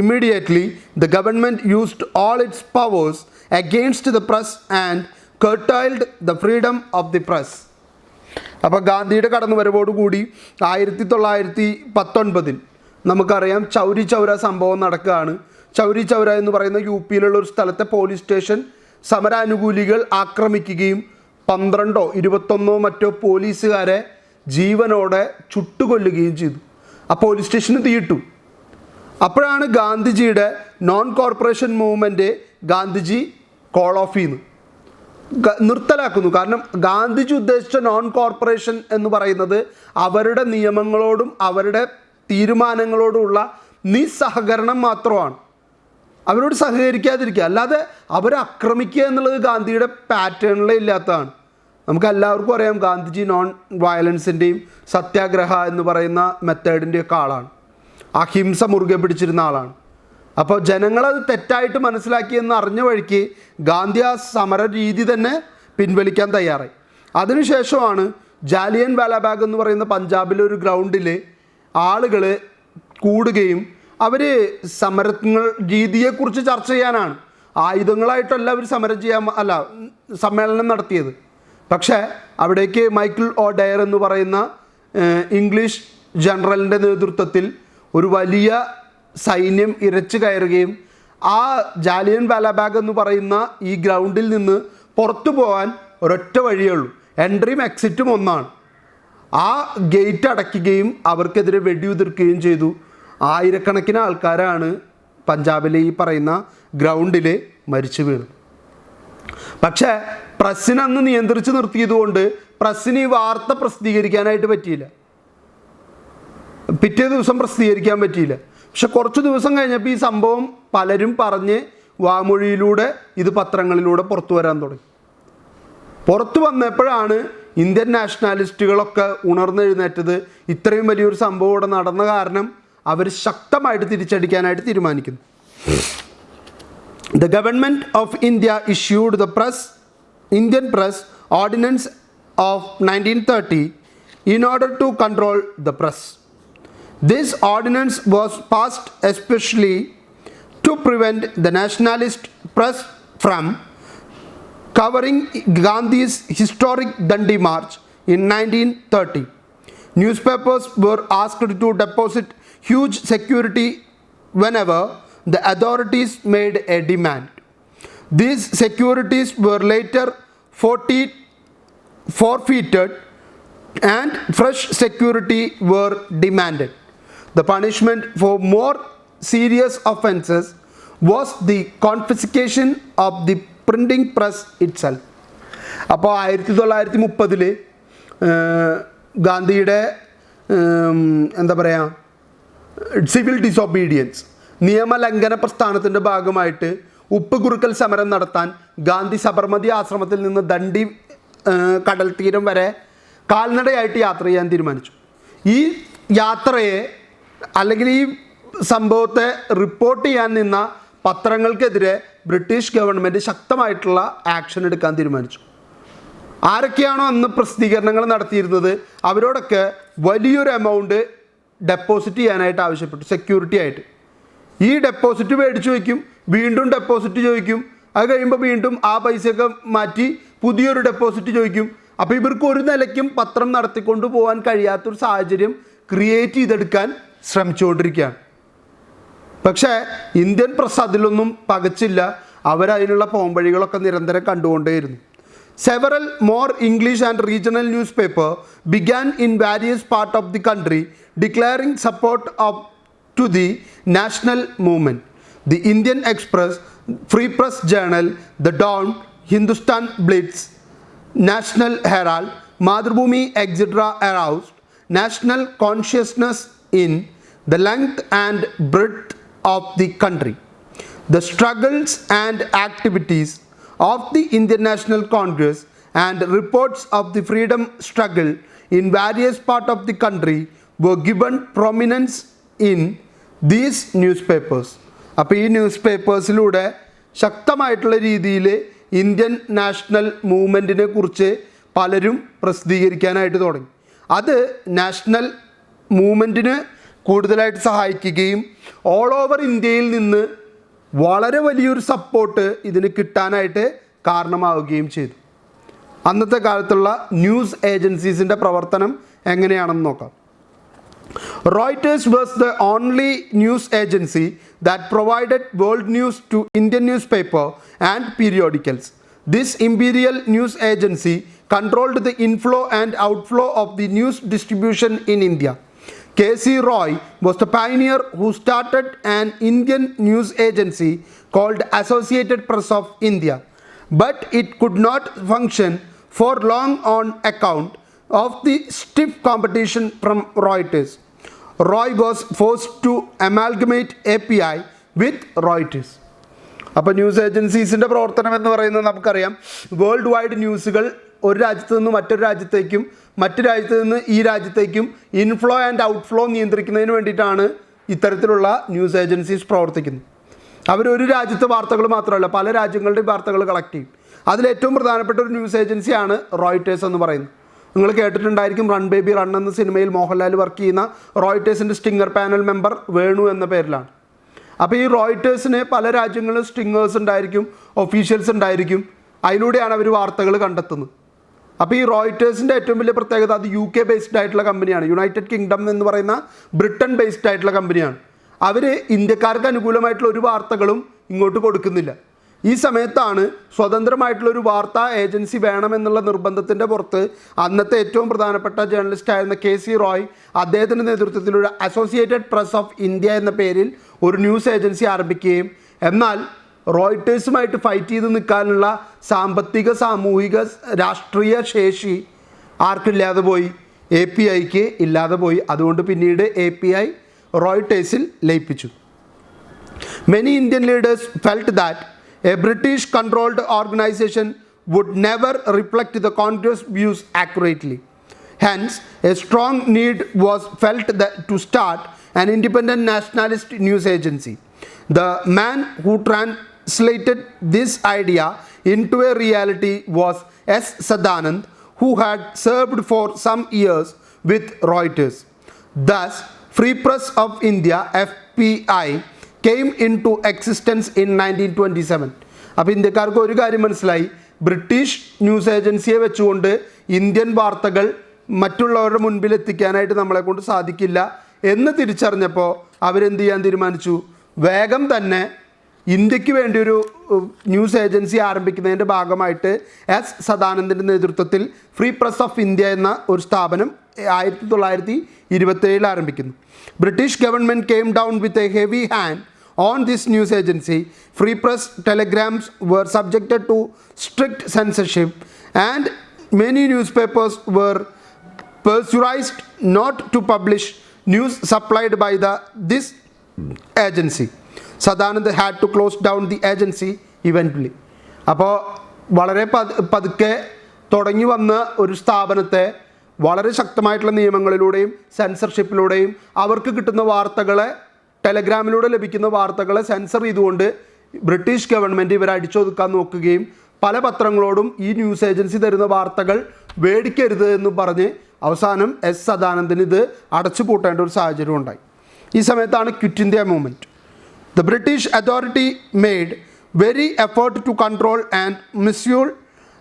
Immediately, the government used all its powers against the press and curtailed the freedom of the press. അപ്പോൾ ഗാന്ധിയുടെ കടന്നുവരവോടുകൂടി 1919 നമുക്കറിയാം ചൗരി ചൗര സംഭവം നടക്കുകയാണ്. ചൗരി ചൗര എന്ന് പറയുന്ന U പിയിലുള്ള ഒരു സ്ഥലത്തെ police station സമരാനുകൂലികൾ ആക്രമിക്കുകയും 12 or 21 മറ്റോ പോലീസുകാരെ ജീവനോടെ ചുട്ടുകൊല്ലുകയും ചെയ്തു. ആ പോലീസ് സ്റ്റേഷന് തീയിട്ടു. അപ്പോഴാണ് ഗാന്ധിജിയുടെ non corporation movement Gandhiji call of ചെയ്യുന്നു, നിർത്തലാക്കുന്നു. കാരണം ഗാന്ധിജി ഉദ്ദേശിച്ച നോൺ കോർപ്പറേഷൻ എന്ന് പറയുന്നത് അവരുടെ നിയമങ്ങളോടും അവരുടെ തീരുമാനങ്ങളോടുമുള്ള നിസ്സഹകരണം മാത്രമാണ്. അവരോട് സഹകരിക്കാതിരിക്കുക, അല്ലാതെ അവരെ ആക്രമിക്കുക എന്നുള്ളത് ഗാന്ധിയുടെ പാറ്റേണിലേ ഇല്ലാത്തതാണ്. നമുക്കെല്ലാവർക്കും അറിയാം ഗാന്ധിജി നോൺ വയലൻസിൻ്റെയും സത്യാഗ്രഹ എന്ന് പറയുന്ന മെത്തേഡിൻ്റെയൊക്കെ ആളാണ്. അഹിംസ മുറുകെ പിടിച്ചിരുന്ന ആളാണ്. അപ്പോൾ ജനങ്ങളത് തെറ്റായിട്ട് മനസ്സിലാക്കിയെന്ന് അറിഞ്ഞ വഴിക്ക് ഗാന്ധി ആ സമര രീതി തന്നെ പിൻവലിക്കാൻ തയ്യാറായി. അതിനുശേഷമാണ് ജാലിയൻ വാലാബാഗ് എന്ന് പറയുന്ന പഞ്ചാബിലെ ഒരു ഗ്രൗണ്ടിൽ ആളുകൾ കൂടുകയും അവർ സമരങ്ങൾ രീതിയെക്കുറിച്ച് ചർച്ച ചെയ്യാനാണ്. ആയുധങ്ങളായിട്ടല്ല അവർ സമരം ചെയ്യാൻ സമ്മേളനം നടത്തിയത്. പക്ഷേ അവിടേക്ക് മൈക്കിൾ ഒ ഡയർ എന്ന് പറയുന്ന ഇംഗ്ലീഷ് ജനറലിൻ്റെ നേതൃത്വത്തിൽ ഒരു വലിയ സൈന്യം ഇരച്ചു കയറുകയും ആ ജാലിയൻ വാലാബാഗ് എന്ന് പറയുന്ന ഈ ഗ്രൗണ്ടിൽ നിന്ന് പുറത്തു പോകാൻ ഒരൊറ്റ വഴിയേ ഉള്ളൂ, എൻട്രിയും എക്സിറ്റും ഒന്നാണ്. ആ ഗേറ്റ് അടയ്ക്കുകയും അവർക്കെതിരെ വെടിയുതിർക്കുകയും ചെയ്തു. ആയിരക്കണക്കിന് ആൾക്കാരാണ് പഞ്ചാബിലെ ഈ പറയുന്ന ഗ്രൗണ്ടിൽ മരിച്ചു വീണത്. പക്ഷേ പ്രസ്സിനെ അന്ന് നിയന്ത്രിച്ച് നിർത്തിയതുകൊണ്ട് പ്രസ്സിന് ഈ വാർത്ത പ്രസിദ്ധീകരിക്കാനായിട്ട് പറ്റിയില്ല, പിറ്റേ ദിവസം പ്രസിദ്ധീകരിക്കാൻ പറ്റിയില്ല. പക്ഷെ കുറച്ച് ദിവസം കഴിഞ്ഞപ്പോൾ ഈ സംഭവം പലരും പറഞ്ഞ് വാമൊഴിയിലൂടെ ഇത് പത്രങ്ങളിലൂടെ പുറത്തു വരാൻ തുടങ്ങി. പുറത്തു വന്നപ്പോഴാണ് ഇന്ത്യൻ നാഷണലിസ്റ്റുകളൊക്കെ ഉണർന്നെഴുന്നേറ്റത്. ഇത്രയും വലിയൊരു സംഭവം ഇവിടെ നടന്ന കാരണം അവർ ശക്തമായിട്ട് തിരിച്ചടിക്കാനായിട്ട് തീരുമാനിക്കുന്നു. The government of India issued the Indian Press Ordinance of 1930 in order to control the press. This ordinance was passed especially to prevent the nationalist press from covering Gandhi's historic Dandi March in 1930. Newspapers were asked to deposit huge security whenever the authorities made a demand. These securities were later forfeited and fresh security were demanded. The punishment for more serious offences was the confiscation of the printing press itself. അപ്പോൾ 1930 ഗാന്ധിയുടെ എന്താ പറയുക civil disobedience നിയമലംഘന പ്രസ്ഥാനത്തിൻ്റെ ഭാഗമായിട്ട് ഉപ്പ് കുറുക്കൽ സമരം നടത്താൻ ഗാന്ധി സബർമതി ആശ്രമത്തിൽ നിന്ന് ദണ്ഡി കടൽ തീരം വരെ കാൽനടയായിട്ട് യാത്ര ചെയ്യാൻ തീരുമാനിച്ചു. ഈ യാത്രയെ അല്ലെങ്കിൽ ഈ സംഭവത്തെ റിപ്പോർട്ട് ചെയ്യാൻ നിന്ന പത്രങ്ങൾക്കെതിരെ ബ്രിട്ടീഷ് ഗവൺമെൻറ് ശക്തമായിട്ടുള്ള ആക്ഷൻ എടുക്കാൻ തീരുമാനിച്ചു. ആരൊക്കെയാണോ അന്ന് പ്രസിദ്ധീകരണങ്ങൾ നടത്തിയിരുന്നത് അവരോടൊക്കെ വലിയൊരു എമൗണ്ട് ഡെപ്പോസിറ്റ് ചെയ്യാനായിട്ട് ആവശ്യപ്പെട്ടു, സെക്യൂരിറ്റി ആയിട്ട്. ഈ ഡെപ്പോസിറ്റ് മേടിച്ചു വയ്ക്കും, വീണ്ടും ഡെപ്പോസിറ്റ് ചോദിക്കും, അത് കഴിയുമ്പോൾ വീണ്ടും ആ പൈസയൊക്കെ മാറ്റി പുതിയൊരു ഡെപ്പോസിറ്റ് ചോദിക്കും. അപ്പോൾ ഇവർക്ക് ഒരു നിലയ്ക്കും പത്രം നടത്തിക്കൊണ്ടു പോകാൻ കഴിയാത്തൊരു സാഹചര്യം ക്രിയേറ്റ് ചെയ്തെടുക്കാൻ ശ്രമിച്ചുകൊണ്ടിരിക്കുകയാണ്. പക്ഷേ ഇന്ത്യൻ പ്രസ് അതിലൊന്നും പകച്ചില്ല, അവരതിനുള്ള പോംവഴികളൊക്കെ നിരന്തരം കണ്ടുകൊണ്ടേയിരുന്നു. Several more English and regional newspapers began in various parts of the country declaring support to the national movement. The Indian Express, Free Press Journal, The Dawn, Hindustan Blitz, National Herald, Madhubhumi, etc. aroused national consciousness in the length and breadth of the country. The struggles and activities of the Indian National Congress and reports of the freedom struggle in various parts of the country were given prominence in these newspapers. അപ്പോൾ ഈ news പേപ്പേഴ്സിലൂടെ ശക്തമായിട്ടുള്ള രീതിയിൽ Indian national മൂവ്മെൻറ്റിനെ കുറിച്ച് പലരും പ്രസിദ്ധീകരിക്കാനായിട്ട് തുടങ്ങി. അത് national മൂവ്മെൻറ്റിന് കൂടുതലായിട്ട് സഹായിക്കുകയും ഓൾ ഓവർ ഇന്ത്യയിൽ നിന്ന് വളരെ വലിയൊരു സപ്പോർട്ട് ഇതിന് കിട്ടാനായിട്ട് കാരണമാവുകയും ചെയ്തു. അന്നത്തെ കാലത്തുള്ള ന്യൂസ് ഏജൻസീസിൻ്റെ പ്രവർത്തനം എങ്ങനെയാണെന്ന് നോക്കാം. Reuters was the only news agency that provided world news to Indian newspaper and periodicals. This imperial news agency controlled the inflow and outflow of the news distribution in India. K.C. Roy was the pioneer who started an Indian news agency called Associated Press of India, but it could not function for long on account of the stiff competition from Reuters. Roy was forced to amalgamate API with Reuters. അപ്പോൾ news ഏജൻസീസിൻ്റെ പ്രവർത്തനം എന്ന് പറയുന്നത് നമുക്കറിയാം, world wide ന്യൂസുകൾ ഒരു രാജ്യത്ത് നിന്ന് മറ്റൊരു രാജ്യത്തേക്കും മറ്റു രാജ്യത്ത് നിന്ന് ഈ രാജ്യത്തേക്കും ഇൻഫ്ലോ ആൻഡ് ഔട്ട്ഫ്ലോ നിയന്ത്രിക്കുന്നതിന് വേണ്ടിയിട്ടാണ് ഇത്തരത്തിലുള്ള ന്യൂസ് ഏജൻസീസ് പ്രവർത്തിക്കുന്നത്. അവരൊരു രാജ്യത്തെ വാർത്തകൾ മാത്രമല്ല പല രാജ്യങ്ങളുടെയും വാർത്തകൾ കളക്ട് ചെയ്യും. അതിലേറ്റവും പ്രധാനപ്പെട്ട ഒരു ന്യൂസ് ഏജൻസിയാണ് റോയിട്ടേഴ്സ് എന്ന് പറയുന്നത്. നിങ്ങൾ കേട്ടിട്ടുണ്ടായിരിക്കും, റൺ ബേബി റൺ എന്ന സിനിമയിൽ മോഹൻലാൽ വർക്ക് ചെയ്യുന്ന റോയിട്ടേഴ്സിൻ്റെ സ്റ്റിങ്ങർ പാനൽ മെമ്പർ വേണു എന്ന പേരിലാണ്. അപ്പോൾ ഈ റോയിട്ടേഴ്സിന് പല രാജ്യങ്ങളിലും സ്ട്രിങ്ങേഴ്സ് ഉണ്ടായിരിക്കും, ഒഫീഷ്യൽസ് ഉണ്ടായിരിക്കും. അതിലൂടെയാണ് അവർ വാർത്തകൾ കണ്ടെത്തുന്നത്. അപ്പോൾ ഈ റോയിട്ടേഴ്സിൻ്റെ ഏറ്റവും വലിയ പ്രത്യേകത അത് UK ബേസ്ഡ് ആയിട്ടുള്ള കമ്പനിയാണ്. യുണൈറ്റഡ് കിങ്ഡം എന്ന് പറയുന്ന ബ്രിട്ടൻ ബേസ്ഡ് ആയിട്ടുള്ള കമ്പനിയാണ്. അവർ ഇന്ത്യക്കാർക്ക് അനുകൂലമായിട്ടുള്ള ഒരു വാർത്തകളും ഇങ്ങോട്ട് കൊടുക്കുന്നില്ല. ഈ സമയത്താണ് സ്വതന്ത്രമായിട്ടുള്ളൊരു വാർത്താ ഏജൻസി വേണമെന്നുള്ള നിർബന്ധത്തിൻ്റെ പുറത്ത് അന്നത്തെ ഏറ്റവും പ്രധാനപ്പെട്ട ജേർണലിസ്റ്റ് ആയിരുന്ന KC റോയ് അദ്ദേഹത്തിൻ്റെ നേതൃത്വത്തിലൊരു അസോസിയേറ്റഡ് പ്രസ് ഓഫ് ഇന്ത്യ എന്ന പേരിൽ ഒരു ന്യൂസ് ഏജൻസി ആരംഭിക്കുകയും, എന്നാൽ റോയിട്ടേഴ്സുമായിട്ട് ഫൈറ്റ് ചെയ്ത് നിൽക്കാനുള്ള സാമ്പത്തിക, സാമൂഹിക, രാഷ്ട്രീയ ശേഷി ആർക്കില്ലാതെ പോയി? APIക്ക് ഇല്ലാതെ പോയി. അതുകൊണ്ട് പിന്നീട് API റോയിട്ടേഴ്സിൽ ലയിപ്പിച്ചു. Many Indian leaders felt that a British-controlled organization would never reflect the Congress views accurately. Hence, a strong need was felt to start an independent nationalist news agency. The man who translated this idea into a reality was S. Sadanand, who had served for some years with Reuters. Thus, Free Press of India (FPI) came into existence in 1927. അപ്പോൾ ഇന്ത്യക്കാർക്ക് ഒരു കാര്യം മനസ്സിലായി, British news ഏജൻസിയെ വെച്ചുകൊണ്ട് Indian വാർത്തകൾ മറ്റുള്ളവരുടെ മുൻപിൽ എത്തിക്കാനായിട്ട് നമ്മളെ കൊണ്ട് സാധിക്കില്ല എന്ന് തിരിച്ചറിഞ്ഞപ്പോൾ അവരെന്ത് ചെയ്യാൻ തീരുമാനിച്ചു? വേഗം തന്നെ ഇന്ത്യക്ക് വേണ്ടി ഒരു ന്യൂസ് ഏജൻസി ആരംഭിക്കുന്നതിൻ്റെ ഭാഗമായിട്ട് S. സദാനന്ദൻ്റെ നേതൃത്വത്തിൽ ഫ്രീ പ്രസ് ഓഫ് ഇന്ത്യ എന്ന ഒരു സ്ഥാപനം 1927 ആരംഭിക്കുന്നു. British government came down with a heavy hand on this news agency. Free press telegrams were subjected to strict censorship and many newspapers were pressurized not to publish news supplied by this agency. Sadanand had to close down the agency eventually. അപ്പോൾ വളരെ പതുക്കെ തുടങ്ങി വന്ന ഒരു സ്ഥാപനത്തെ വളരെ ശക്തമായിട്ടുള്ള നിയമങ്ങളിലൂടെയും സെൻസർഷിപ്പിലൂടെയും അവർക്ക് കിട്ടുന്ന വാർത്തകളെ, ടെലഗ്രാമിലൂടെ ലഭിക്കുന്ന വാർത്തകളെ സെൻസർ ചെയ്തുകൊണ്ട് ബ്രിട്ടീഷ് ഗവൺമെൻറ് ഇവരെ അടിച്ചൊതുക്കാൻ നോക്കുകയും പല പത്രങ്ങളോടും ഈ ന്യൂസ് ഏജൻസി തരുന്ന വാർത്തകൾ വേടിക്കരുത് എന്ന് പറഞ്ഞ് അവസാനം S. സദാനന്ദന് ഇത് അടച്ചു പൂട്ടേണ്ട ഒരു സാഹചര്യം ഉണ്ടായി. ഈ സമയത്താണ് quit India movement. The British authority made very effort to control and misuse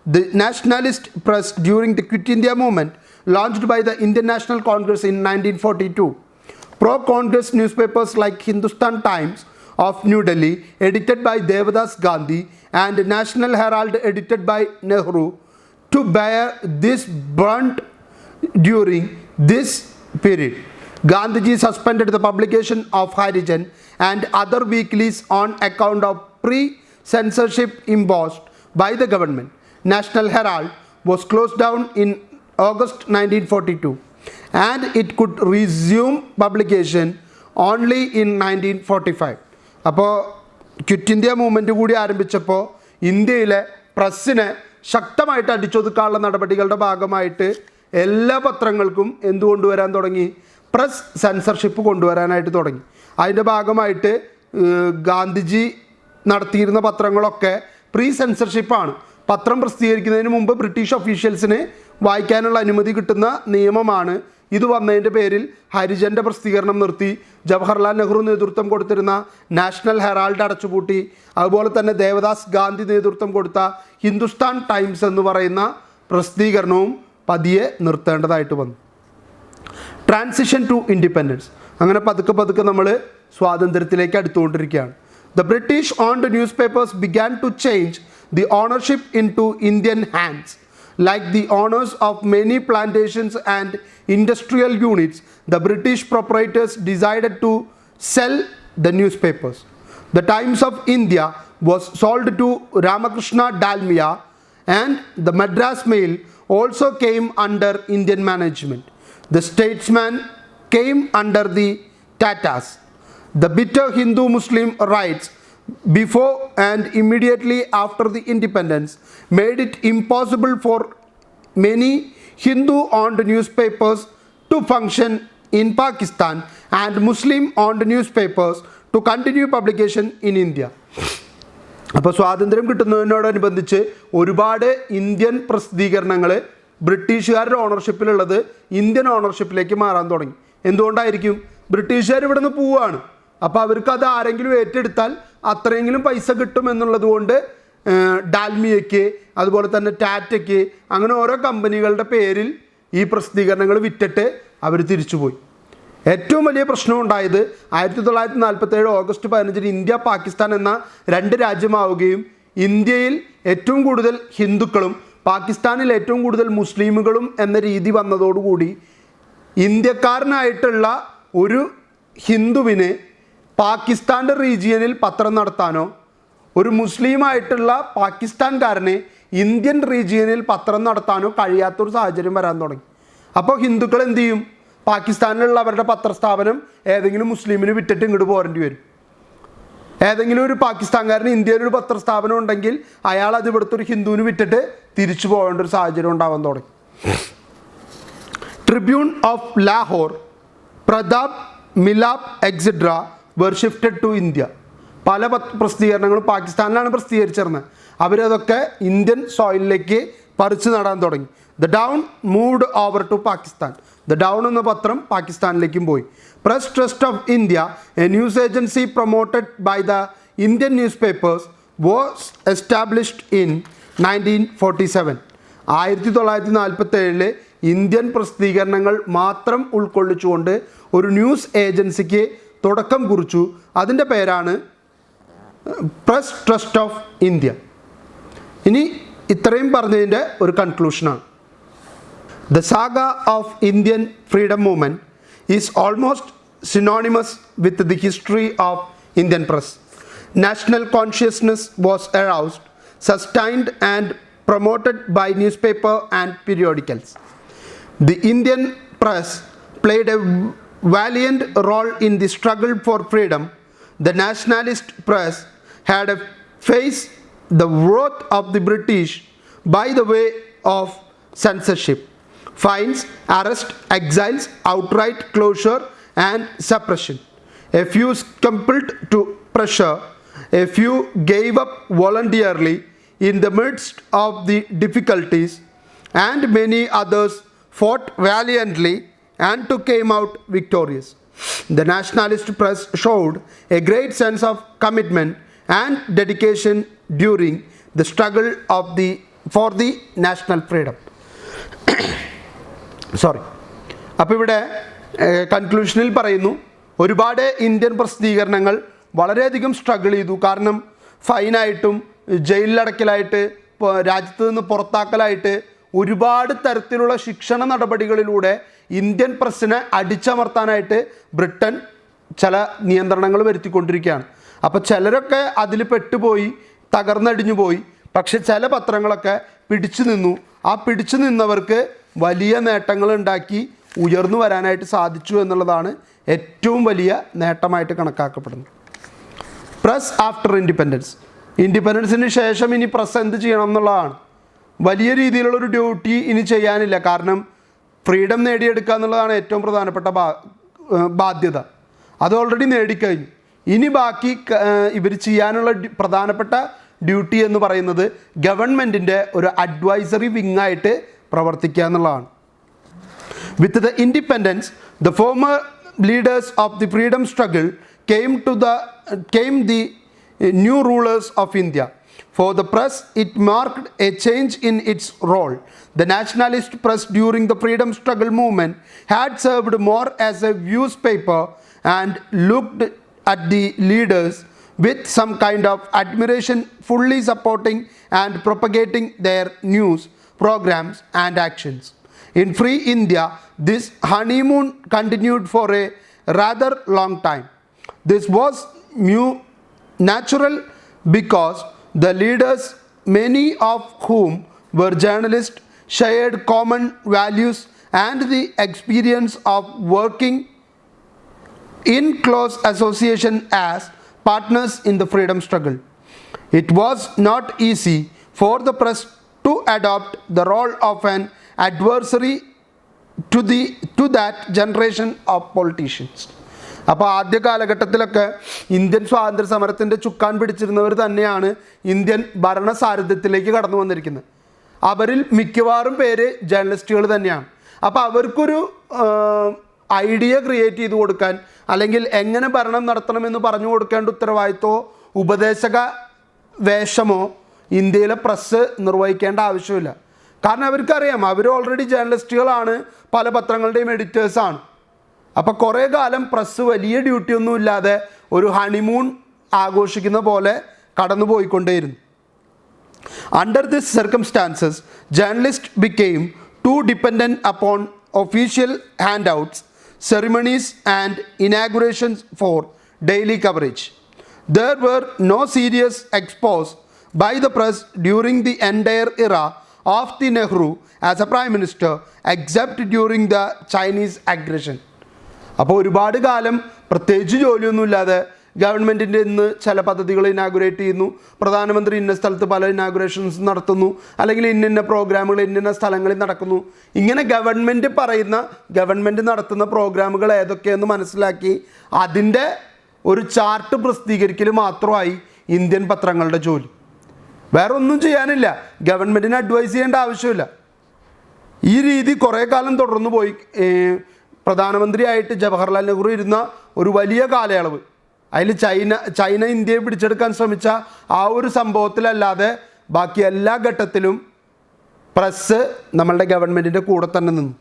the nationalist press during the Quit India movement launched by the Indian National Congress in 1942. Pro-Congress newspapers like Hindustan Times of New Delhi, edited by Devdas Gandhi, and National Herald, edited by Nehru, to bear this brunt during this period. Gandhiji suspended the publication of Harijan and other weeklies on account of pre-censorship imposed by the government. National Herald was closed down in August 1942 and it could resume publication only in 1945. അപ്പോൾ quit India movement കൂടി ആരംഭിച്ചപ്പോൾ ഇന്ത്യയിലെ പ്രസ്സിനെ ശക്തമായിട്ട് അടിച്ചൊതുക്കാനുള്ള നടപടികളുടെ ഭാഗമായിട്ട് എല്ലാ പത്രങ്ങൾക്കും എന്ത് കൊണ്ടുവരാൻ തുടങ്ങി? പ്രസ് സെൻസർഷിപ്പ് കൊണ്ടുവരാനായിട്ട് തുടങ്ങി. അതിൻ്റെ ഭാഗമായിട്ട് ഗാന്ധിജി നടത്തിയിരുന്ന പത്രങ്ങളൊക്കെ പ്രീ സെൻസർഷിപ്പാണ്. പത്രം പ്രസിദ്ധീകരിക്കുന്നതിന് മുമ്പ് ബ്രിട്ടീഷ് ഒഫീഷ്യൽസിന് വായിക്കാനുള്ള അനുമതി കിട്ടുന്ന നിയമമാണ്. ഇത് വന്നതിൻ്റെ പേരിൽ ഹരിജൻ്റെ പ്രസിദ്ധീകരണം നിർത്തി. ജവഹർലാൽ നെഹ്റു നേതൃത്വം കൊടുത്തിരുന്ന നാഷണൽ ഹെറാൾഡ് അടച്ചുപൂട്ടി. അതുപോലെ തന്നെ ദേവദാസ് ഗാന്ധി നേതൃത്വം കൊടുത്ത ഹിന്ദുസ്ഥാൻ ടൈംസ് എന്ന് പറയുന്ന പ്രസിദ്ധീകരണവും പതിയെ നിർത്തേണ്ടതായിട്ട് വന്നു. Transition to independence. അങ്ങനെ പതുക്കെ പതുക്കെ നമ്മൾ സ്വാതന്ത്ര്യത്തിലേക്ക് അടുത്തുകൊണ്ടിരിക്കുകയാണ്. The British owned newspapers began to change the ownership into Indian hands. Like the owners of many plantations and industrial units, the British proprietors decided to sell the newspapers. The Times of India was sold to Ramakrishna Dalmia and the Madras Mail also came under Indian management. The Statesman came under the Tatas. The bitter Hindu-Muslim riots before and immediately after the independence made it impossible for many Hindu-owned newspapers to function in Pakistan and Muslim-owned newspapers to continue publication in India. അപ്പോൾ സ്വാതന്ത്ര്യം കിട്ടുന്നതിനോടനുബന്ധിച്ച് ഒരുപാട് Indian പ്രസിദ്ധീകരണങ്ങൾ ബ്രിട്ടീഷുകാരുടെ ഓണർഷിപ്പിലുള്ളത് Indian ഓണർഷിപ്പിലേക്ക് മാറാൻ തുടങ്ങി. എന്തുകൊണ്ടായിരിക്കും? ബ്രിട്ടീഷുകാർ ഇവിടെ നിന്ന് പോവുകയാണ്. അപ്പോൾ അവർക്ക് അത് ആരെങ്കിലും ഏറ്റെടുത്താൽ അത്രയെങ്കിലും പൈസ കിട്ടുമെന്നുള്ളത് കൊണ്ട് ഡാൽമിയയ്ക്ക് അതുപോലെ തന്നെ ടാറ്റയ്ക്ക് അങ്ങനെ ഓരോ കമ്പനികളുടെ പേരിൽ ഈ പ്രസിദ്ധീകരണങ്ങൾ വിറ്റിട്ട് അവർ തിരിച്ചുപോയി. ഏറ്റവും വലിയ പ്രശ്നം ഉണ്ടായത് 1947 ഓഗസ്റ്റ് 15 ഇന്ത്യ പാകിസ്ഥാൻ എന്ന രണ്ട് രാജ്യമാവുകയും ഇന്ത്യയിൽ ഏറ്റവും കൂടുതൽ ഹിന്ദുക്കളും പാകിസ്ഥാനിൽ ഏറ്റവും കൂടുതൽ മുസ്ലിമുകളും എന്ന രീതി വന്നതോടുകൂടി ഇന്ത്യക്കാരനായിട്ടുള്ള ഒരു ഹിന്ദുവിന് പാകിസ്ഥാൻ്റെ റീജിയനിൽ പത്രം നടത്താനോ ഒരു മുസ്ലിമായിട്ടുള്ള പാകിസ്ഥാൻകാരനെ ഇന്ത്യൻ റീജിയനിൽ പത്രം നടത്താനോ കഴിയാത്തൊരു സാഹചര്യം വരാൻ തുടങ്ങി. അപ്പോൾ ഹിന്ദുക്കൾ എന്ത് ചെയ്യും? പാകിസ്ഥാനിലുള്ള അവരുടെ പത്രസ്ഥാപനം ഏതെങ്കിലും മുസ്ലിമിന് വിറ്റിട്ട് ഇങ്ങോട്ട് പോരേണ്ടി വരും. ഏതെങ്കിലും ഒരു പാകിസ്ഥാൻകാരന് ഇന്ത്യയിലൊരു പത്രസ്ഥാപനം ഉണ്ടെങ്കിൽ അയാൾ അത് ഇവിടുത്തെ ഒരു ഹിന്ദുവിന് വിറ്റിട്ട് തിരിച്ചു പോകേണ്ട ഒരു സാഹചര്യം ഉണ്ടാവാൻ തുടങ്ങി. Tribune of Lahore, Pratap, Milap etcetera were shifted to India. പല പ്രസിദ്ധീകരണങ്ങളും പാകിസ്ഥാനിലാണ് പ്രസിദ്ധീകരിച്ചിരുന്നത്. അവരതൊക്കെ ഇന്ത്യൻ സോയിലിലേക്ക് പറിച്ചു നടാൻ തുടങ്ങി. The Dawn moved over to Pakistan. The Dawn എന്ന പത്രം പാകിസ്ഥാനിലേക്കും പോയി. Press Trust of India, a news agency promoted by the Indian newspapers, was established in 1947. 1947 Indian പ്രസിദ്ധീകരണങ്ങൾ മാത്രം ഉൾക്കൊള്ളിച്ചുകൊണ്ട് ഒരു ന്യൂസ് ഏജൻസിക്ക് തുടക്കം കുറിച്ചു. അതിൻ്റെ പേരാണ് പ്രസ് ട്രസ്റ്റ് ഓഫ് ഇന്ത്യ. ഇനി ഇത്രയും പറഞ്ഞതിൻ്റെ ഒരു കൺക്ലൂഷനാണ്. The saga of Indian freedom movement is almost synonymous with the history of Indian press. National consciousness was aroused, sustained and promoted by newspaper and periodicals. The Indian press played a valiant role in the struggle for freedom. The nationalist press had faced the wrath of the British by the way of censorship, fines, arrest, exiles, outright closure and suppression. A few succumbed to pressure, a few gave up voluntarily in the midst of the difficulties, and many others fought valiantly and came out victorious. The nationalist press showed a great sense of commitment and dedication during the struggle for the national freedom. അപ്പോൾ ഇവിടെ കൺക്ലൂഷനിൽ പറയുന്നു, ഒരുപാട് Indian പ്രസിദ്ധീകരണങ്ങൾ വളരെയധികം struggle ചെയ്തു. കാരണം ഫൈനായിട്ടും ജയിലിലടക്കലായിട്ട് രാജ്യത്ത് നിന്ന് പുറത്താക്കലായിട്ട് ഒരുപാട് തരത്തിലുള്ള ശിക്ഷണ നടപടികളിലൂടെ ഇന്ത്യൻ പ്രസ്സിനെ അടിച്ചമർത്താനായിട്ട് ബ്രിട്ടൻ ചില നിയന്ത്രണങ്ങൾ വരുത്തിക്കൊണ്ടിരിക്കുകയാണ്. അപ്പോൾ ചിലരൊക്കെ അതിൽ പെട്ടുപോയി, തകർന്നടിഞ്ഞു പോയി. പക്ഷെ ചില പത്രങ്ങളൊക്കെ പിടിച്ചു നിന്നു. ആ പിടിച്ചു നിന്നവർക്ക് വലിയ നേട്ടങ്ങൾ ഉണ്ടാക്കി ഉയർന്നു വരാനായിട്ട് സാധിച്ചു എന്നുള്ളതാണ് ഏറ്റവും വലിയ നേട്ടമായിട്ട് കണക്കാക്കപ്പെടുന്നത്. പ്രസ് ആഫ്റ്റർ ഇൻഡിപെൻഡൻസ്, ഇൻഡിപെൻഡൻസിന് ശേഷം ഇനി പ്രസ് എന്ത് ചെയ്യണം എന്നുള്ളതാണ്. വലിയ രീതിയിലുള്ളൊരു ഡ്യൂട്ടി ഇനി ചെയ്യാനില്ല. കാരണം ഫ്രീഡം നേടിയെടുക്കുക എന്നുള്ളതാണ് ഏറ്റവും പ്രധാനപ്പെട്ട ബാധ്യത. അത് ഓൾറെഡി നേടിക്കഴിഞ്ഞു. ഇനി ബാക്കി ഇവർ ചെയ്യാനുള്ള പ്രധാനപ്പെട്ട ഡ്യൂട്ടി എന്ന് പറയുന്നത് ഗവൺമെൻറ്റിൻ്റെ ഒരു അഡ്വൈസറി വിങ്ങായിട്ട് പ്രവർത്തിക്കുക എന്നുള്ളതാണ്. With the independence, the former leaders of the freedom struggle came the new rulers of India. For the press, it marked a change in its role. The nationalist press during the freedom struggle movement had served more as a newspaper and looked at the leaders with some kind of admiration, fully supporting and propagating their news, programs and actions. In free India, this honeymoon continued for a rather long time. This was natural because the leaders, many of whom were journalists, shared common values and the experience of working in close association as partners in the freedom struggle. It was not easy for the press to adopt the role of an adversary to that generation of politicians. അപ്പോൾ ആദ്യ കാലഘട്ടത്തിലൊക്കെ Indian സ്വാതന്ത്ര്യ സമരത്തിൻ്റെ ചുക്കാൻ പിടിച്ചിരുന്നവർ തന്നെയാണ് Indian ഭരണസാരഥ്യത്തിലേക്ക് കടന്നു വന്നിരിക്കുന്നത്. അവരിൽ മിക്കവാറും പേര് ജേർണലിസ്റ്റുകൾ തന്നെയാണ്. അപ്പോൾ അവർക്കൊരു ഐഡിയ ക്രിയേറ്റ് ചെയ്ത് കൊടുക്കാൻ അല്ലെങ്കിൽ എങ്ങനെ ഭരണം നടത്തണമെന്ന് പറഞ്ഞു കൊടുക്കേണ്ട ഉത്തരവാദിത്വമോ ഉപദേശക വേഷമോ ഇന്ത്യയിലെ പ്രസ് നിർവഹിക്കേണ്ട ആവശ്യമില്ല. കാരണം അവർക്കറിയാം, അവർ ഓൾറെഡി ജേർണലിസ്റ്റുകളാണ്, പല പത്രങ്ങളുടെയും എഡിറ്റേഴ്സാണ്. അപ്പോൾ കുറേ കാലം പ്രസ് വലിയ ഡ്യൂട്ടിയൊന്നും ഇല്ലാതെ ഒരു ഹണിമൂൺ ആഘോഷിക്കുന്ന പോലെ കടന്നു പോയിക്കൊണ്ടേയിരുന്നു. Under these circumstances, journalists became too dependent upon official handouts, ceremonies and inaugurations for daily coverage. There were no serious expose by the press during the entire era of the Nehru as a prime minister, except during the Chinese aggression. അപ്പോൾ ഒരുപാട് കാലം പ്രത്യേകിച്ച് ജോലിയൊന്നുമില്ലാതെ ഗവൺമെൻറ്റിൻ്റെ ഇന്ന് ചില പദ്ധതികൾ inaugurate ചെയ്യുന്നു, പ്രധാനമന്ത്രി ഇന്ന സ്ഥലത്ത് പല ഇനാഗുറേഷൻസ് നടത്തുന്നു, അല്ലെങ്കിൽ ഇന്ന പ്രോഗ്രാമുകൾ ഇന്ന സ്ഥലങ്ങളിൽ നടക്കുന്നു. ഇങ്ങനെ ഗവൺമെൻറ് നടത്തുന്ന പ്രോഗ്രാമുകൾ ഏതൊക്കെയെന്ന് മനസ്സിലാക്കി അതിൻ്റെ ഒരു ചാർട്ട് പ്രസിദ്ധീകരിക്കൽ മാത്രമായി ഇന്ത്യൻ പത്രങ്ങളുടെ ജോലി. വേറെ ഒന്നും ചെയ്യാനില്ല, ഗവൺമെൻറ്റിനെ അഡ്വൈസ് ചെയ്യേണ്ട ആവശ്യമില്ല. ഈ രീതി കുറേ കാലം തുടർന്നു പോയി. പ്രധാനമന്ത്രിയായിട്ട് ജവഹർലാൽ നെഹ്റു ഇരുന്ന ഒരു വലിയ കാലയളവ്, അതിൽ ചൈന ഇന്ത്യയെ പിടിച്ചെടുക്കാൻ ശ്രമിച്ച ആ ഒരു സംഭവത്തിലല്ലാതെ ബാക്കി എല്ലാ ഘട്ടത്തിലും പ്രസ് നമ്മളുടെ ഗവൺമെൻറ്റിൻ്റെ കൂടെ തന്നെ നിന്നു.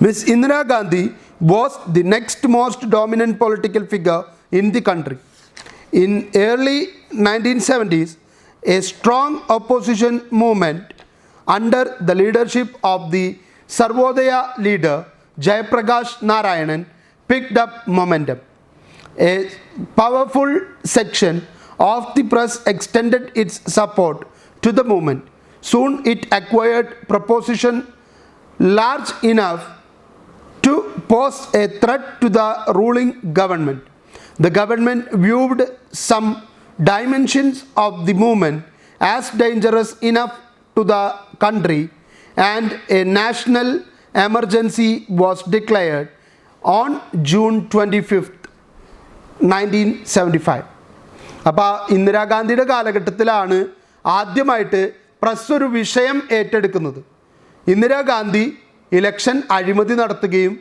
Miss Indira Gandhi was the next most dominant political figure in the country. In early 1970s, a strong opposition movement under the leadership of the Sarvodaya leader Jayaprakash Narayanan picked up momentum. A powerful section of the press extended its support to the movement. Soon it acquired proportion large enough to pose a threat to the ruling government. The government viewed some dimensions of the movement as dangerous enough to the country, and a national emergency was declared on June 25th, 1975. അപ്പോൾ ഇന്ദിരാഗാന്ധിയുടെ കാലഘട്ടത്തിലാണ് ആദ്യമായിട്ട് press ഒരു വിഷയം ഏറ്റെടുക്കുന്നത്. Indira Gandhi election അഴിമതി നടത്തുകയും